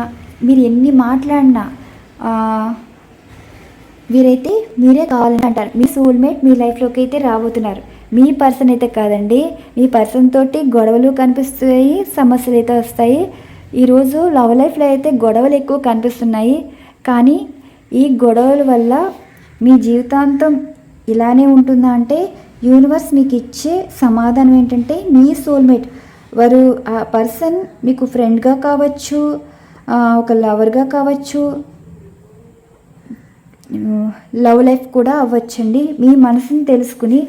మీరు ఎన్ని మాట్లాడినా వీరైతే మీరే కావాలని అంటారు. మీ సోల్మేట్ మీ లైఫ్లోకి అయితే రాబోతున్నారు. మీ పర్సన్ అయితే కాదండి. మీ పర్సన్ తోటి గొడవలు కనిపిస్తాయి, సమస్యలు అయితే వస్తాయి. ఈరోజు లవ్ లైఫ్లో అయితే గొడవలు ఎక్కువ కనిపిస్తున్నాయి. కానీ ఈ గొడవల వల్ల మీ జీవితాంతం ఇలానే ఉంటుందా అంటే యూనివర్స్ మీకు ఇచ్చే సమాధానం ఏంటంటే మీ సోల్మేట్ వారు, ఆ పర్సన్ మీకు ఫ్రెండ్గా కావచ్చు, ఒక లవర్గా కావచ్చు, లవ్ లైఫ్ కూడా అవ్వచ్చండి. మీ మనసుని తెలుసుకుని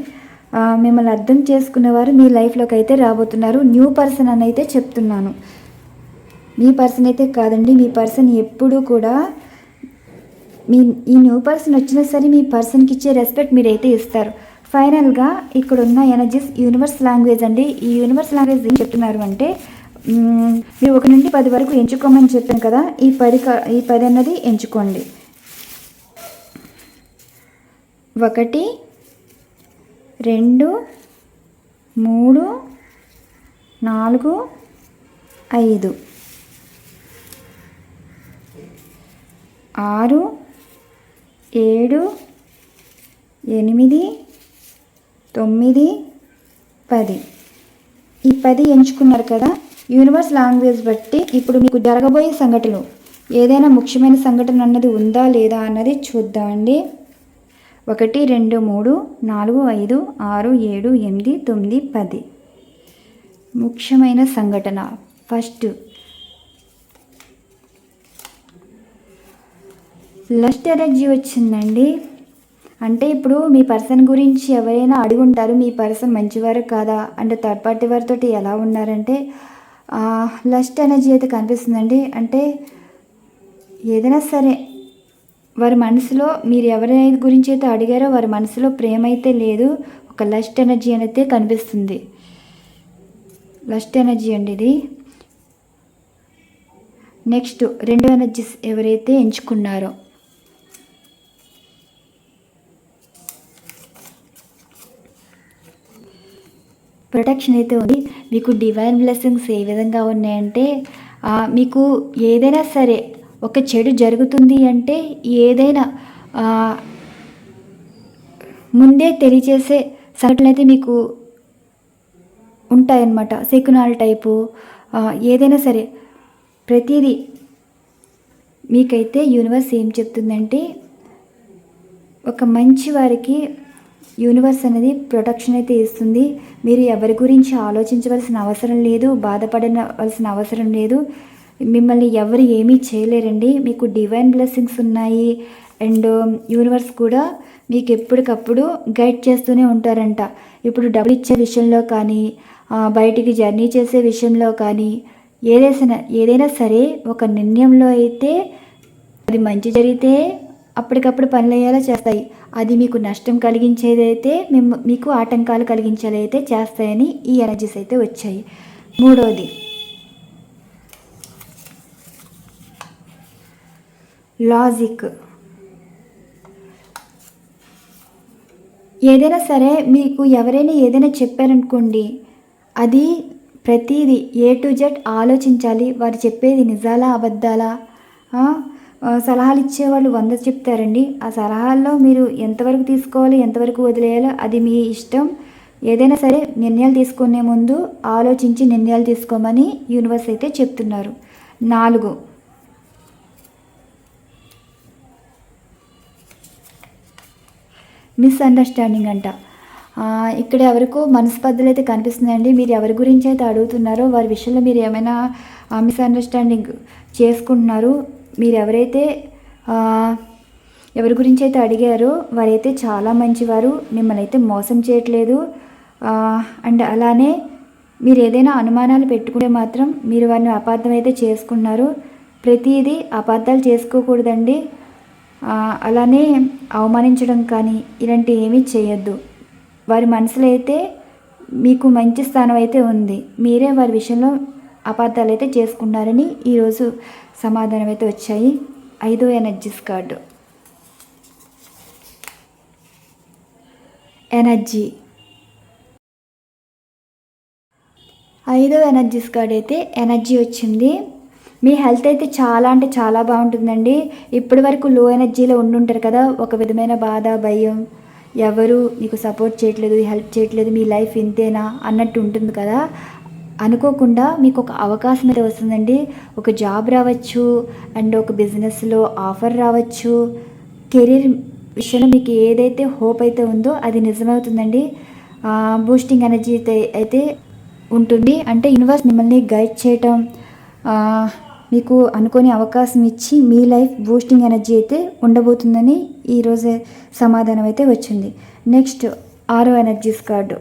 మిమ్మల్ని అర్థం చేసుకునేవారు మీ లైఫ్లోకి అయితే రాబోతున్నారు. న్యూ పర్సన్ అని అయితే చెప్తున్నాను. మీ పర్సన్ అయితే కాదండి. మీ పర్సన్ ఎప్పుడూ కూడా ఈ న్యూ పర్సన్ వచ్చినా సరే మీ పర్సన్కి ఇచ్చే రెస్పెక్ట్ మీరైతే ఇస్తారు. ఫైనల్గా ఇక్కడ ఉన్న ఎనర్జీస్ యూనివర్స్ లాంగ్వేజ్ అండి. ఈ యూనివర్స్ లాంగ్వేజ్ ఏం చెప్తున్నారు అంటే మీరు 1 నుండి 10 వరకు ఎంచుకోమని చెప్పాను కదా. ఈ 10 అన్నది ఎంచుకోండి. 1 2 3 4 5 6 7 8 9 10. ఈ 10 ఎంచుకున్నారు కదా. యూనివర్స్ లాంగ్వేజ్ బట్టి ఇప్పుడు మీకు జరగబోయే సంఘటనలు ఏదైనా ముఖ్యమైన సంఘటన అన్నది ఉందా లేదా అన్నది చూద్దామండి. 1 2 3 4 5 6 7 8 9 10 ముఖ్యమైన సంఘటన. ఫస్ట్ లస్ట్ ఎనర్జీ వచ్చిందండి. అంటే ఇప్పుడు మీ పర్సన్ గురించి ఎవరైనా అడిగి ఉంటారు, మీ పర్సన్ మంచివారు కాదా అంటే థర్డ్ పార్టీ వారితో ఎలా ఉన్నారంటే లస్ట్ ఎనర్జీ అయితే కనిపిస్తుందండి. అంటే ఏదైనా సరే వారి మనసులో మీరు ఎవరి గురించి అయితే అడిగారో వారి మనసులో ప్రేమ అయితే లేదు, ఒక లస్ట్ ఎనర్జీ అయితే కనిపిస్తుంది. లస్ట్ ఎనర్జీ అండి ఇది. నెక్స్ట్ 2 ఎనర్జీస్ ఎవరైతే ఎంచుకున్నారో ప్రొటెక్షన్ అయితే ఉంది. మీకు డివైన్ బ్లెస్సింగ్స్ ఏ విధంగా ఉన్నాయంటే మీకు ఏదైనా సరే ఒక చెడు జరుగుతుంది అంటే ఏదైనా ముందే తెలియచేసే సంఘటనలు అయితే మీకు ఉంటాయన్నమాట. శకునాల టైపు ఏదైనా సరే ప్రతిదీ మీకైతే యూనివర్స్ ఏం చెప్తుందంటే ఒక మంచి వారికి యూనివర్స్ అనేది ప్రొటెక్షన్ అయితే ఇస్తుంది. మీరు ఎవరి గురించి ఆలోచించవలసిన అవసరం లేదు, బాధపడవలసిన అవసరం లేదు. మిమ్మల్ని ఎవరు ఏమీ చేయలేరండి. మీకు డివైన్ బ్లెస్సింగ్స్ ఉన్నాయి. అండ్ యూనివర్స్ కూడా మీకు ఎప్పటికప్పుడు గైడ్ చేస్తూనే ఉంటారంట. ఇప్పుడు డబ్బులు ఇచ్చే విషయంలో కానీ బయటికి జర్నీ చేసే విషయంలో కానీ ఏదైనా సరే ఒక నిర్ణయంలో అయితే అది మంచి జరిగితే అప్పటికప్పుడు పనులు అయ్యేలా చేస్తాయి. అది మీకు నష్టం కలిగించేదైతే మీకు ఆటంకాలు కలిగించేదైతే చేస్తాయని ఈ ఎనర్జీస్ అయితే వచ్చాయి. 3వది లాజిక్. ఏదైనా సరే మీకు ఎవరైనా ఏదైనా చెప్పారనుకోండి, అది ప్రతిదీ A to Z ఆలోచించాలి. వారు చెప్పేది నిజాలా అబద్ధాలా. సలహాలు ఇచ్చేవాళ్ళు 100 చెప్తారండి. ఆ సలహాల్లో మీరు ఎంతవరకు తీసుకోవాలి ఎంతవరకు వదిలేయాలో అది మీ ఇష్టం. ఏదైనా సరే నిర్ణయాలు తీసుకునే ముందు ఆలోచించి నిర్ణయాలు తీసుకోమని యూనివర్స్ అయితే చెప్తున్నారు. 4 మిస్అండర్స్టాండింగ్ అంట. ఇక్కడ ఎవరికో మనస్పర్ధలు అయితే కనిపిస్తున్నాయండి. మీరు ఎవరి గురించి అయితే అడుగుతున్నారో వారి విషయంలో మీరు ఏమైనా మిస్అండర్స్టాండింగ్ చేసుకుంటున్నారు. మీరు ఎవరి గురించి అయితే అడిగారో వారైతే చాలా మంచివారు, మిమ్మల్ని అయితే మోసం చేయట్లేదు. అండ్ అలానే మీరు ఏదైనా అనుమానాలు పెట్టుకుంటే మాత్రం మీరు వారిని అపార్థం అయితే చేసుకున్నారు. ప్రతిదీ అపార్థాలు చేసుకోకూడదండి. అలానే అవమానించడం కానీ ఇలాంటివి ఏమీ చేయొద్దు. వారి మనసులో అయితే మీకు మంచి స్థానం అయితే ఉంది. మీరే వారి విషయంలో అపార్థాలు అయితే చేసుకున్నారని ఈరోజు సమాధానం అయితే వచ్చాయి. 5వ ఎనర్జీస్ కార్డు ఎనర్జీ. 5వ ఎనర్జీస్ కార్డ్ అయితే ఎనర్జీ వచ్చింది. మీ హెల్త్ అయితే చాలా అంటే చాలా బాగుంటుందండి. ఇప్పటి వరకు లో ఎనర్జీలో ఉండుంటారు కదా, ఒక విధమైన బాధ భయం, ఎవరు మీకు సపోర్ట్ చేయట్లేదు హెల్ప్ చేయట్లేదు మీ లైఫ్ ఇంతేనా అన్నట్టు ఉంటుంది కదా. అనుకోకుండా మీకు ఒక అవకాశం అయితే వస్తుందండి. ఒక జాబ్ రావచ్చు అండ్ ఒక బిజినెస్లో ఆఫర్ రావచ్చు. కెరీర్ విషయంలో మీకు ఏదైతే హోప్ అయితే ఉందో అది నిజమవుతుందండి. బూస్టింగ్ ఎనర్జీ అయితే ఉంటుంది. అంటే యూనివర్స్ మిమ్మల్ని గైడ్ చేయటం మీకు అనుకోని అవకాశం ఇచ్చి మీ లైఫ్ బూస్టింగ్ ఎనర్జీ అయితే ఉండబోతుందని ఈరోజు సమాధానం అయితే వచ్చింది. నెక్స్ట్ 6వ ఎనర్జీస్ కార్డు.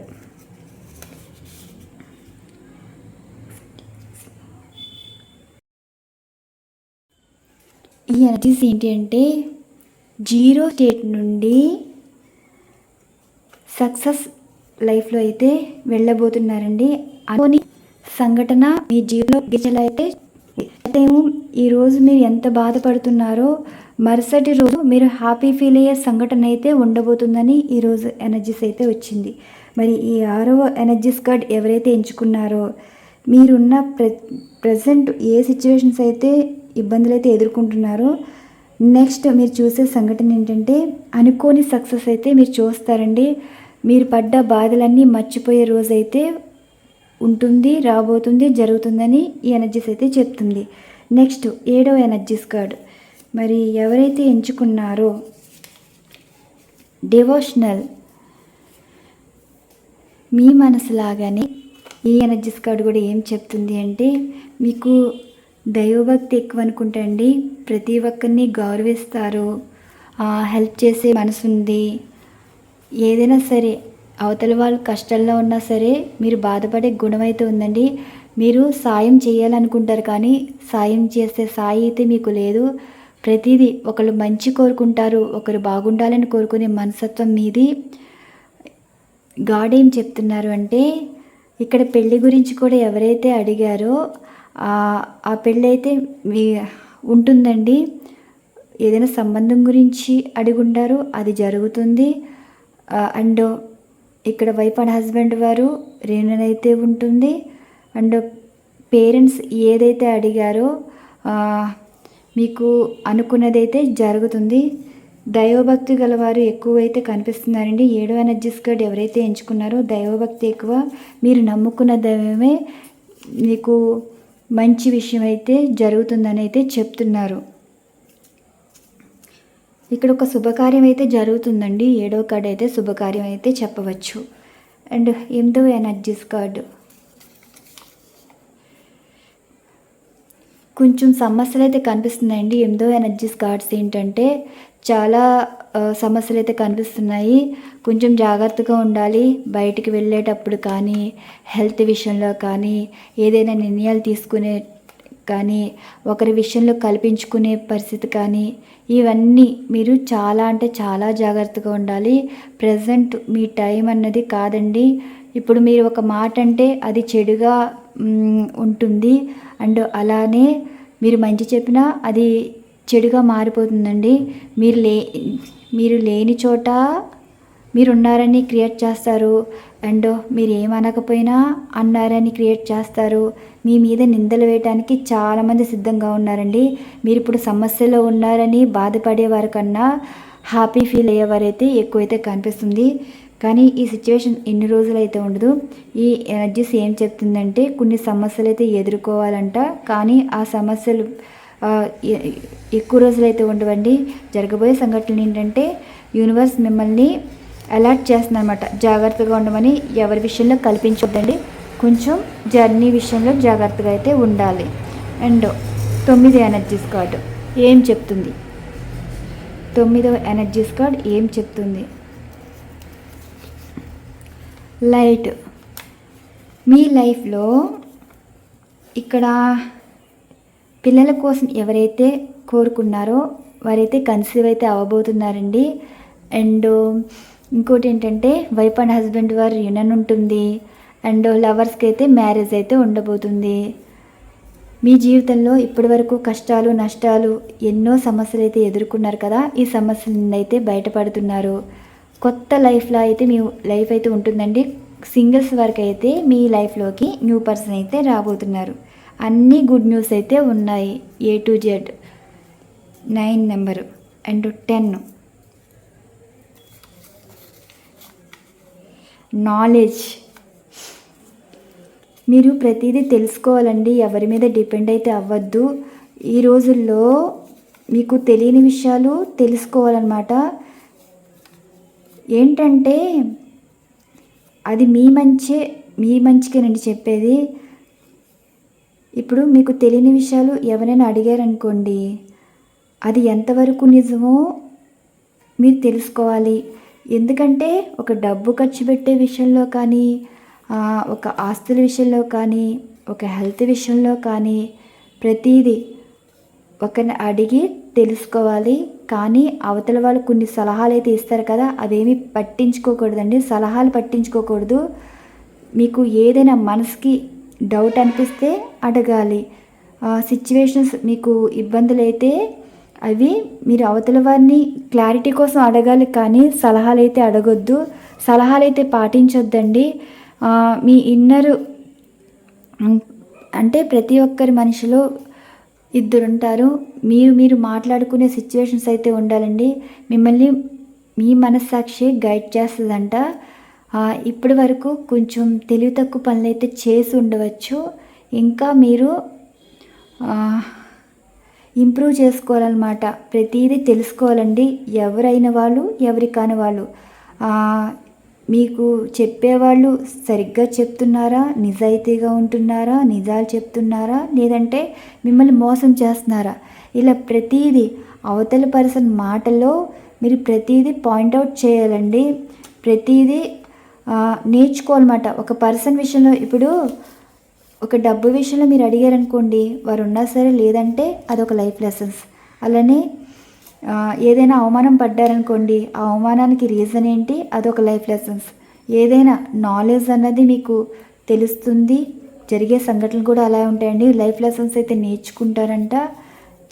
ఈ ఎనర్జీస్ ఏంటి అంటే 0 స్టేట్ నుండి సక్సెస్ లైఫ్లో అయితే వెళ్ళబోతున్నారండి. అనుకోని సంఘటన మీ జీవితంలో గిజల అయితే ఈరోజు మీరు ఎంత బాధపడుతున్నారో మరుసటి రోజు మీరు హ్యాపీ ఫీల్ అయ్యే సంఘటన అయితే ఉండబోతుందని ఈరోజు ఎనర్జీస్ అయితే వచ్చింది. మరి ఈ 6వ ఎనర్జీస్ కార్డ్ ఎవరైతే ఎంచుకున్నారో మీరున్న ప్రజెంట్ ఏ సిచ్యువేషన్స్ అయితే ఇబ్బందులు అయితే ఎదుర్కొంటున్నారో నెక్స్ట్ మీరు చూసే సంఘటన ఏంటంటే అనుకోని సక్సెస్ అయితే మీరు చూస్తారండి. మీరు పడ్డ బాధలన్నీ మర్చిపోయే రోజు అయితే ఉంటుంది, రాబోతుంది, జరుగుతుందని ఈ ఎనర్జీస్ అయితే చెప్తుంది. నెక్స్ట్ 7వ ఎనర్జీస్ కార్డ్. మరి ఎవరైతే ఎంచుకున్నారో డివోషనల్, మీ మనసులాగానే ఈ ఎనర్జీస్ కార్డ్ కూడా ఏం చెప్తుంది అంటే మీకు దైవభక్తి ఎక్కువ అనుకుంటా అండి. ప్రతి ఒక్కరిని గౌరవిస్తారు, హెల్ప్ చేసే మనసు ఉంది. ఏదైనా సరే అవతల వాళ్ళు కష్టాల్లో ఉన్నా సరే మీరు బాధపడే గుణం అయితే ఉందండి. మీరు సాయం చేయాలనుకుంటారు కానీ సాయం చేసే సాయి అయితే మీకు లేదు. ప్రతిదీ ఒకళ్ళు మంచి కోరుకుంటారు, ఒకరు బాగుండాలని కోరుకునే మనస్తత్వం మీది. గాడ్ ఏం చెప్తున్నారు అంటే ఇక్కడ పెళ్లి గురించి కూడా ఎవరైతే అడిగారో ఆ పెళ్ళి అయితే మీ ఉంటుందండి. ఏదైనా సంబంధం గురించి అడిగుంటారు, అది జరుగుతుంది. అండ్ ఇక్కడ వైఫ్ అండ్ హస్బెండ్ వారు రీయూనియన్ అయితే ఉంటుంది. అండ్ పేరెంట్స్ ఏదైతే అడిగారో మీకు అనుకున్నదైతే జరుగుతుంది. దైవభక్తి గలవారు ఎక్కువైతే కనిపిస్తున్నారండి. 7వ ఎనర్జీస్ కార్డ్ ఎవరైతే ఎంచుకున్నారో దైవభక్తి ఎక్కువ. మీరు నమ్ముకున్న దైవమే మీకు మంచి విషయం అయితే జరుగుతుందని అయితే చెప్తున్నారు. ఇక్కడ ఒక శుభకార్యం అయితే జరుగుతుందండి. 7వ కార్డు అయితే శుభకార్యం అయితే చెప్పవచ్చు. అండ్ 8వ ఎనర్జీస్ కార్డు. కొంచెం సమస్యలు అయితే కనిపిస్తున్నాయండి. 8వ ఎనర్జీస్ కార్డ్స్ ఏంటంటే చాలా సమస్యలు అయితే కనిపిస్తున్నాయి. కొంచెం జాగ్రత్తగా ఉండాలి. బయటికి వెళ్ళేటప్పుడు కానీ, హెల్త్ విషయంలో కానీ, ఏదైనా నిర్ణయాలు తీసుకునే కానీ, ఒకరి విషయంలో కల్పించుకునే పరిస్థితి కానీ, ఇవన్నీ మీరు చాలా అంటే చాలా జాగ్రత్తగా ఉండాలి. ప్రజెంట్ మీ టైం అన్నది కాదండి. ఇప్పుడు మీరు ఒక మాట అంటే అది చెడుగా ఉంటుంది. అండ్ అలానే మీరు మంచి చెప్పినా అది చెడుగా మారిపోతుందండి. మీరు లేని చోట మీరున్నారని క్రియేట్ చేస్తారు. అండ్ మీరు ఏమనకపోయినా అన్నారని క్రియేట్ చేస్తారు. మీ మీద నిందలు వేయడానికి చాలామంది సిద్ధంగా ఉన్నారండి. మీరు ఇప్పుడు సమస్యలో ఉన్నారని బాధపడేవారి కన్నా హ్యాపీ ఫీల్ అయ్యేవారైతే ఎక్కువైతే కనిపిస్తుంది. కానీ ఈ సిచ్యువేషన్ ఎన్ని రోజులు అయితే ఉండదు. ఈ ఎనర్జీస్ ఏం చెప్తుందంటే కొన్ని సమస్యలు అయితే ఎదుర్కోవాలంట. కానీ ఆ సమస్యలు ఎక్కువ రోజులైతే ఉండవండి. జరగబోయే సంఘటనలు ఏంటంటే యూనివర్స్ మిమ్మల్ని అలర్ట్ చేస్తుంది అనమాట. జాగ్రత్తగా ఉండమని ఎవరి విషయంలో కల్పించొద్దండి. కొంచెం జర్నీ విషయంలో జాగ్రత్తగా అయితే ఉండాలి. అండ్ 9వ ఎనర్జీస్ కార్డు ఏం చెప్తుంది? 9వ ఎనర్జీస్ కార్డ్ ఏం చెప్తుంది? లైట్. మీ లైఫ్లో ఇక్కడ పిల్లల కోసం ఎవరైతే కోరుకున్నారో వారైతే కన్సీవ్ అయితే అవ్వబోతున్నారండి. అండ్ ఇంకోటి ఏంటంటే వైఫ్ అండ్ హస్బెండ్ వారి యూనియన్ ఉంటుంది. అండ్ లవర్స్కి అయితే మ్యారేజ్ అయితే ఉండబోతుంది. మీ జీవితంలో ఇప్పటి వరకు కష్టాలు నష్టాలు ఎన్నో సమస్యలు అయితే ఎదుర్కొన్నారు కదా. ఈ సమస్యల నుండి అయితే బయటపడుతున్నారు. కొత్త లైఫ్లో అయితే మీ లైఫ్ అయితే ఉంటుందండి. సింగిల్స్ వరకు అయితే మీ లైఫ్లోకి న్యూ పర్సన్ అయితే రాబోతున్నారు. అన్ని గుడ్ న్యూస్ అయితే ఉన్నాయి. A to Z. 9 number and 10 knowledge. మీరు ప్రతిదీ తెలుసుకోవాలండి. ఎవరి మీద డిపెండ్ అయితే అవ్వద్దు. ఈ రోజుల్లో మీకు తెలియని విషయాలు తెలుసుకోవాలన్నమాట. ఏంటంటే అది మీ మంచికేనండి చెప్పేది. ఇప్పుడు మీకు తెలియని విషయాలు ఎవరైనా అడిగారనుకోండి, అది ఎంతవరకు నిజమో మీరు తెలుసుకోవాలి. ఎందుకంటే ఒక డబ్బు ఖర్చు పెట్టే విషయంలో కానీ, ఒక ఆస్తుల విషయంలో కానీ, ఒక హెల్త్ విషయంలో కానీ ప్రతీదీ ఒకరిని అడిగి తెలుసుకోవాలి. కానీ అవతల వాళ్ళు కొన్ని సలహాలు అయితే ఇస్తారు కదా, అవేమీ పట్టించుకోకూడదండి. సలహాలు పట్టించుకోకూడదు. మీకు ఏదైనా మనసుకి డౌట్ అనిపిస్తే అడగాలి. సిచ్యువేషన్స్ మీకు ఇబ్బందులైతే అవి మీరు అవతల వారిని క్లారిటీ కోసం అడగాలి, కానీ సలహాలు అయితే అడగొద్దు, సలహాలు అయితే పాటించొద్దండి. మీ ఇన్నరు అంటే ప్రతి ఒక్కరి మనిషిలో ఇద్దరుంటారు. మీరు మాట్లాడుకునే సిచ్యువేషన్స్ అయితే ఉండాలండి. మిమ్మల్ని మీ మనస్సాక్షి గైడ్ చేస్తుందంట. ఇప్పటి వరకు కొంచెం తెలివి తక్కువ పనులు అయితే చేసి ఉండవచ్చు. ఇంకా మీరు ఇంప్రూవ్ చేసుకోవాలన్నమాట. ప్రతిదీ తెలుసుకోవాలండి. ఎవరైన వాళ్ళు ఎవరి కాని వాళ్ళు మీకు చెప్పేవాళ్ళు సరిగ్గా చెప్తున్నారా, నిజాయితీగా ఉంటున్నారా, నిజాలు చెప్తున్నారా, లేదంటే మిమ్మల్ని మోసం చేస్తున్నారా, ఇలా ప్రతీదీ అవతల పర్సన్ మాటల్లో మీరు ప్రతీదీ పాయింట్అవుట్ చేయాలండి. ప్రతీదీ నేర్చుకోవాలన్నమాట. ఒక పర్సన్ విషయంలో ఇప్పుడు ఒక డబ్బు విషయంలో మీరు అడిగారనుకోండి, వారు ఉన్నా సరే, లేదంటే అదొక లైఫ్ లెసన్స్. అలానే ఏదైనా అవమానం పడ్డారనుకోండి, ఆ అవమానానికి రీజన్ ఏంటి, అదొక లైఫ్ లెసన్స్. ఏదైనా నాలెడ్జ్ అన్నది మీకు తెలుస్తుంది. జరిగే సంఘటనలు కూడా అలా ఉంటాయండి. లైఫ్ లెసన్స్ అయితే నేర్చుకుంటారంట.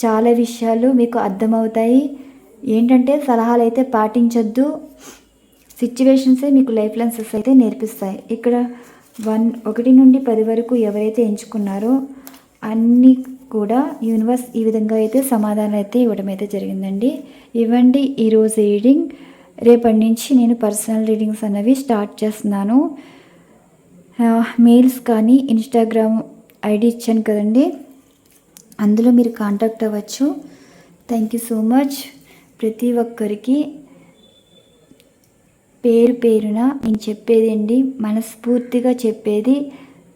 చాలా విషయాలు మీకు అర్థమవుతాయి. ఏంటంటే సలహాలు అయితే పాటించొద్దు. సిచ్యువేషన్సే మీకు లైఫ్ లెసన్స్ అయితే నేర్పిస్తాయి. ఇక్కడ 1 నుండి 10 వరకు ఎవరైతే ఎంచుకున్నారో అన్నీ కూడా యూనివర్స్ ఈ విధంగా అయితే సమాధానం అయితే ఇవ్వడం అయితే జరిగిందండి. ఇవ్వండి ఈరోజు రీడింగ్. రేపటి నుంచి నేను పర్సనల్ రీడింగ్స్ అనేవి స్టార్ట్ చేస్తున్నాను. మెయిల్స్ కానీ ఇన్స్టాగ్రామ్ ఐడి ఇచ్చాను కదండి, అందులో మీరు కాంటాక్ట్ అవ్వచ్చు. Thank you so much. ప్రతి ఒక్కరికి పేరు పేరున నేను చెప్పేది అండి, మనస్ఫూర్తిగా చెప్పేది,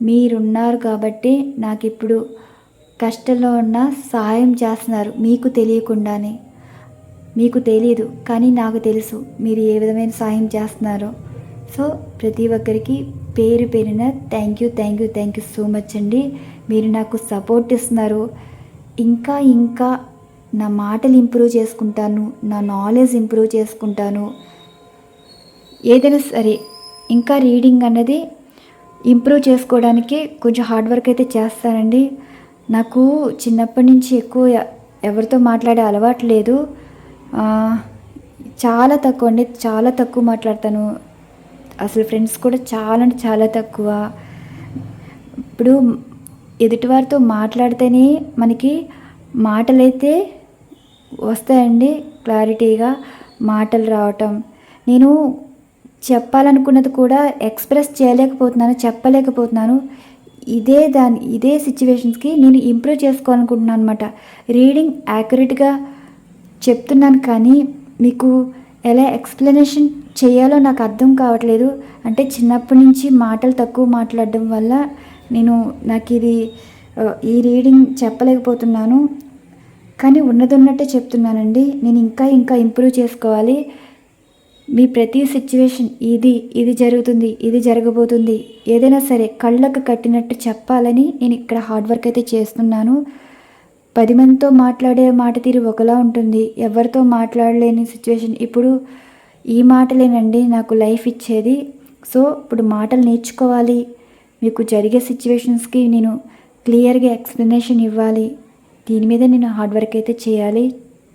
మీరున్నారు కాబట్టి నాకు ఇప్పుడు కష్టంలో ఉన్న సహాయం చేస్తున్నారు. మీకు తెలియకుండానే, మీకు తెలియదు కానీ నాకు తెలుసు మీరు ఏ విధమైన సహాయం చేస్తున్నారో. సో ప్రతి ఒక్కరికి పేరు పేరున థ్యాంక్ యూ సో మచ్ అండి. మీరు నాకు సపోర్ట్ ఇస్తున్నారు. ఇంకా నా మాటలు ఇంప్రూవ్ చేసుకుంటాను, నా నాలెడ్జ్ ఇంప్రూవ్ చేసుకుంటాను. ఏదైనా సరే ఇంకా రీడింగ్ అన్నది ఇంప్రూవ్ చేసుకోవడానికి కొంచెం హార్డ్ వర్క్ అయితే చేస్తానండి. నాకు చిన్నప్పటి నుంచి ఎక్కువ ఎవరితో మాట్లాడే అలవాటు లేదు. చాలా తక్కువ అండి, చాలా తక్కువ మాట్లాడతాను. అసలు ఫ్రెండ్స్ కూడా చాలా అంటే చాలా తక్కువ. ఇప్పుడు ఎదుటివారితో మాట్లాడితేనే మనకి మాటలైతే వస్తాయండి, క్లారిటీగా మాటలు రావటం. నేను చెప్పాలనుకున్నది కూడా ఎక్స్ప్రెస్ చెప్పలేకపోతున్నాను. ఇదే సిచ్యువేషన్స్కి నేను ఇంప్రూవ్ చేసుకోవాలనుకుంటున్నాను అనమాట. రీడింగ్ యాక్యురేట్గా చెప్తున్నాను, కానీ మీకు ఎలా ఎక్స్ప్లెనేషన్ చేయాలో నాకు అర్థం కావట్లేదు. అంటే చిన్నప్పటి నుంచి మాటలు తక్కువ మాట్లాడడం వల్ల నాకు ఈ రీడింగ్ చెప్పలేకపోతున్నాను. కానీ ఉన్నట్టే చెప్తున్నానండి. నేను ఇంకా ఇంప్రూవ్ చేసుకోవాలి. మీ ప్రతి సిచ్యువేషన్ ఇది జరుగుతుంది, ఇది జరగబోతుంది, ఏదైనా సరే కళ్ళకు కట్టినట్టు చెప్పాలని నేను ఇక్కడ హార్డ్ వర్క్ అయితే చేస్తున్నాను. 10 మందితో మాట్లాడే మాట తీరు ఒకలా ఉంటుంది, ఎవరితో మాట్లాడలేని సిచ్యువేషన్. ఇప్పుడు ఈ మాటలేనండి నాకు లైఫ్ ఇచ్చేది. సో ఇప్పుడు మాటలు నేర్చుకోవాలి. మీకు జరిగే సిచ్యువేషన్స్కి నేను క్లియర్గా ఎక్స్ప్లెనేషన్ ఇవ్వాలి. దీని మీద నేను హార్డ్ వర్క్ అయితే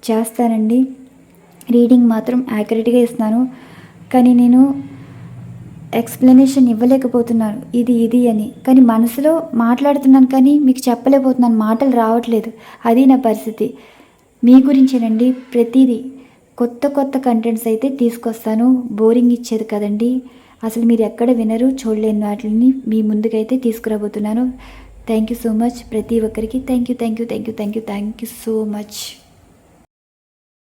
చేస్తానండి. రీడింగ్ మాత్రం యాక్యురేట్గా ఇస్తున్నాను, కానీ నేను ఎక్స్ప్లెనేషన్ ఇవ్వలేకపోతున్నాను ఇది అని. కానీ మనసులో మాట్లాడుతున్నాను, కానీ మీకు చెప్పలేకపోతున్నాను, మాటలు రావట్లేదు. అది నా పరిస్థితి. మీ గురించేనండి ప్రతిదీ కొత్త కంటెంట్స్ అయితే తీసుకొస్తాను. బోరింగ్ ఇచ్చేది కదండి, అసలు మీరు ఎక్కడ వినరు, చూడలేని వాటిని మీ ముందుకైతే తీసుకురాబోతున్నాను. థ్యాంక్ యూ సో మచ్ ప్రతి ఒక్కరికి. Thank you so much.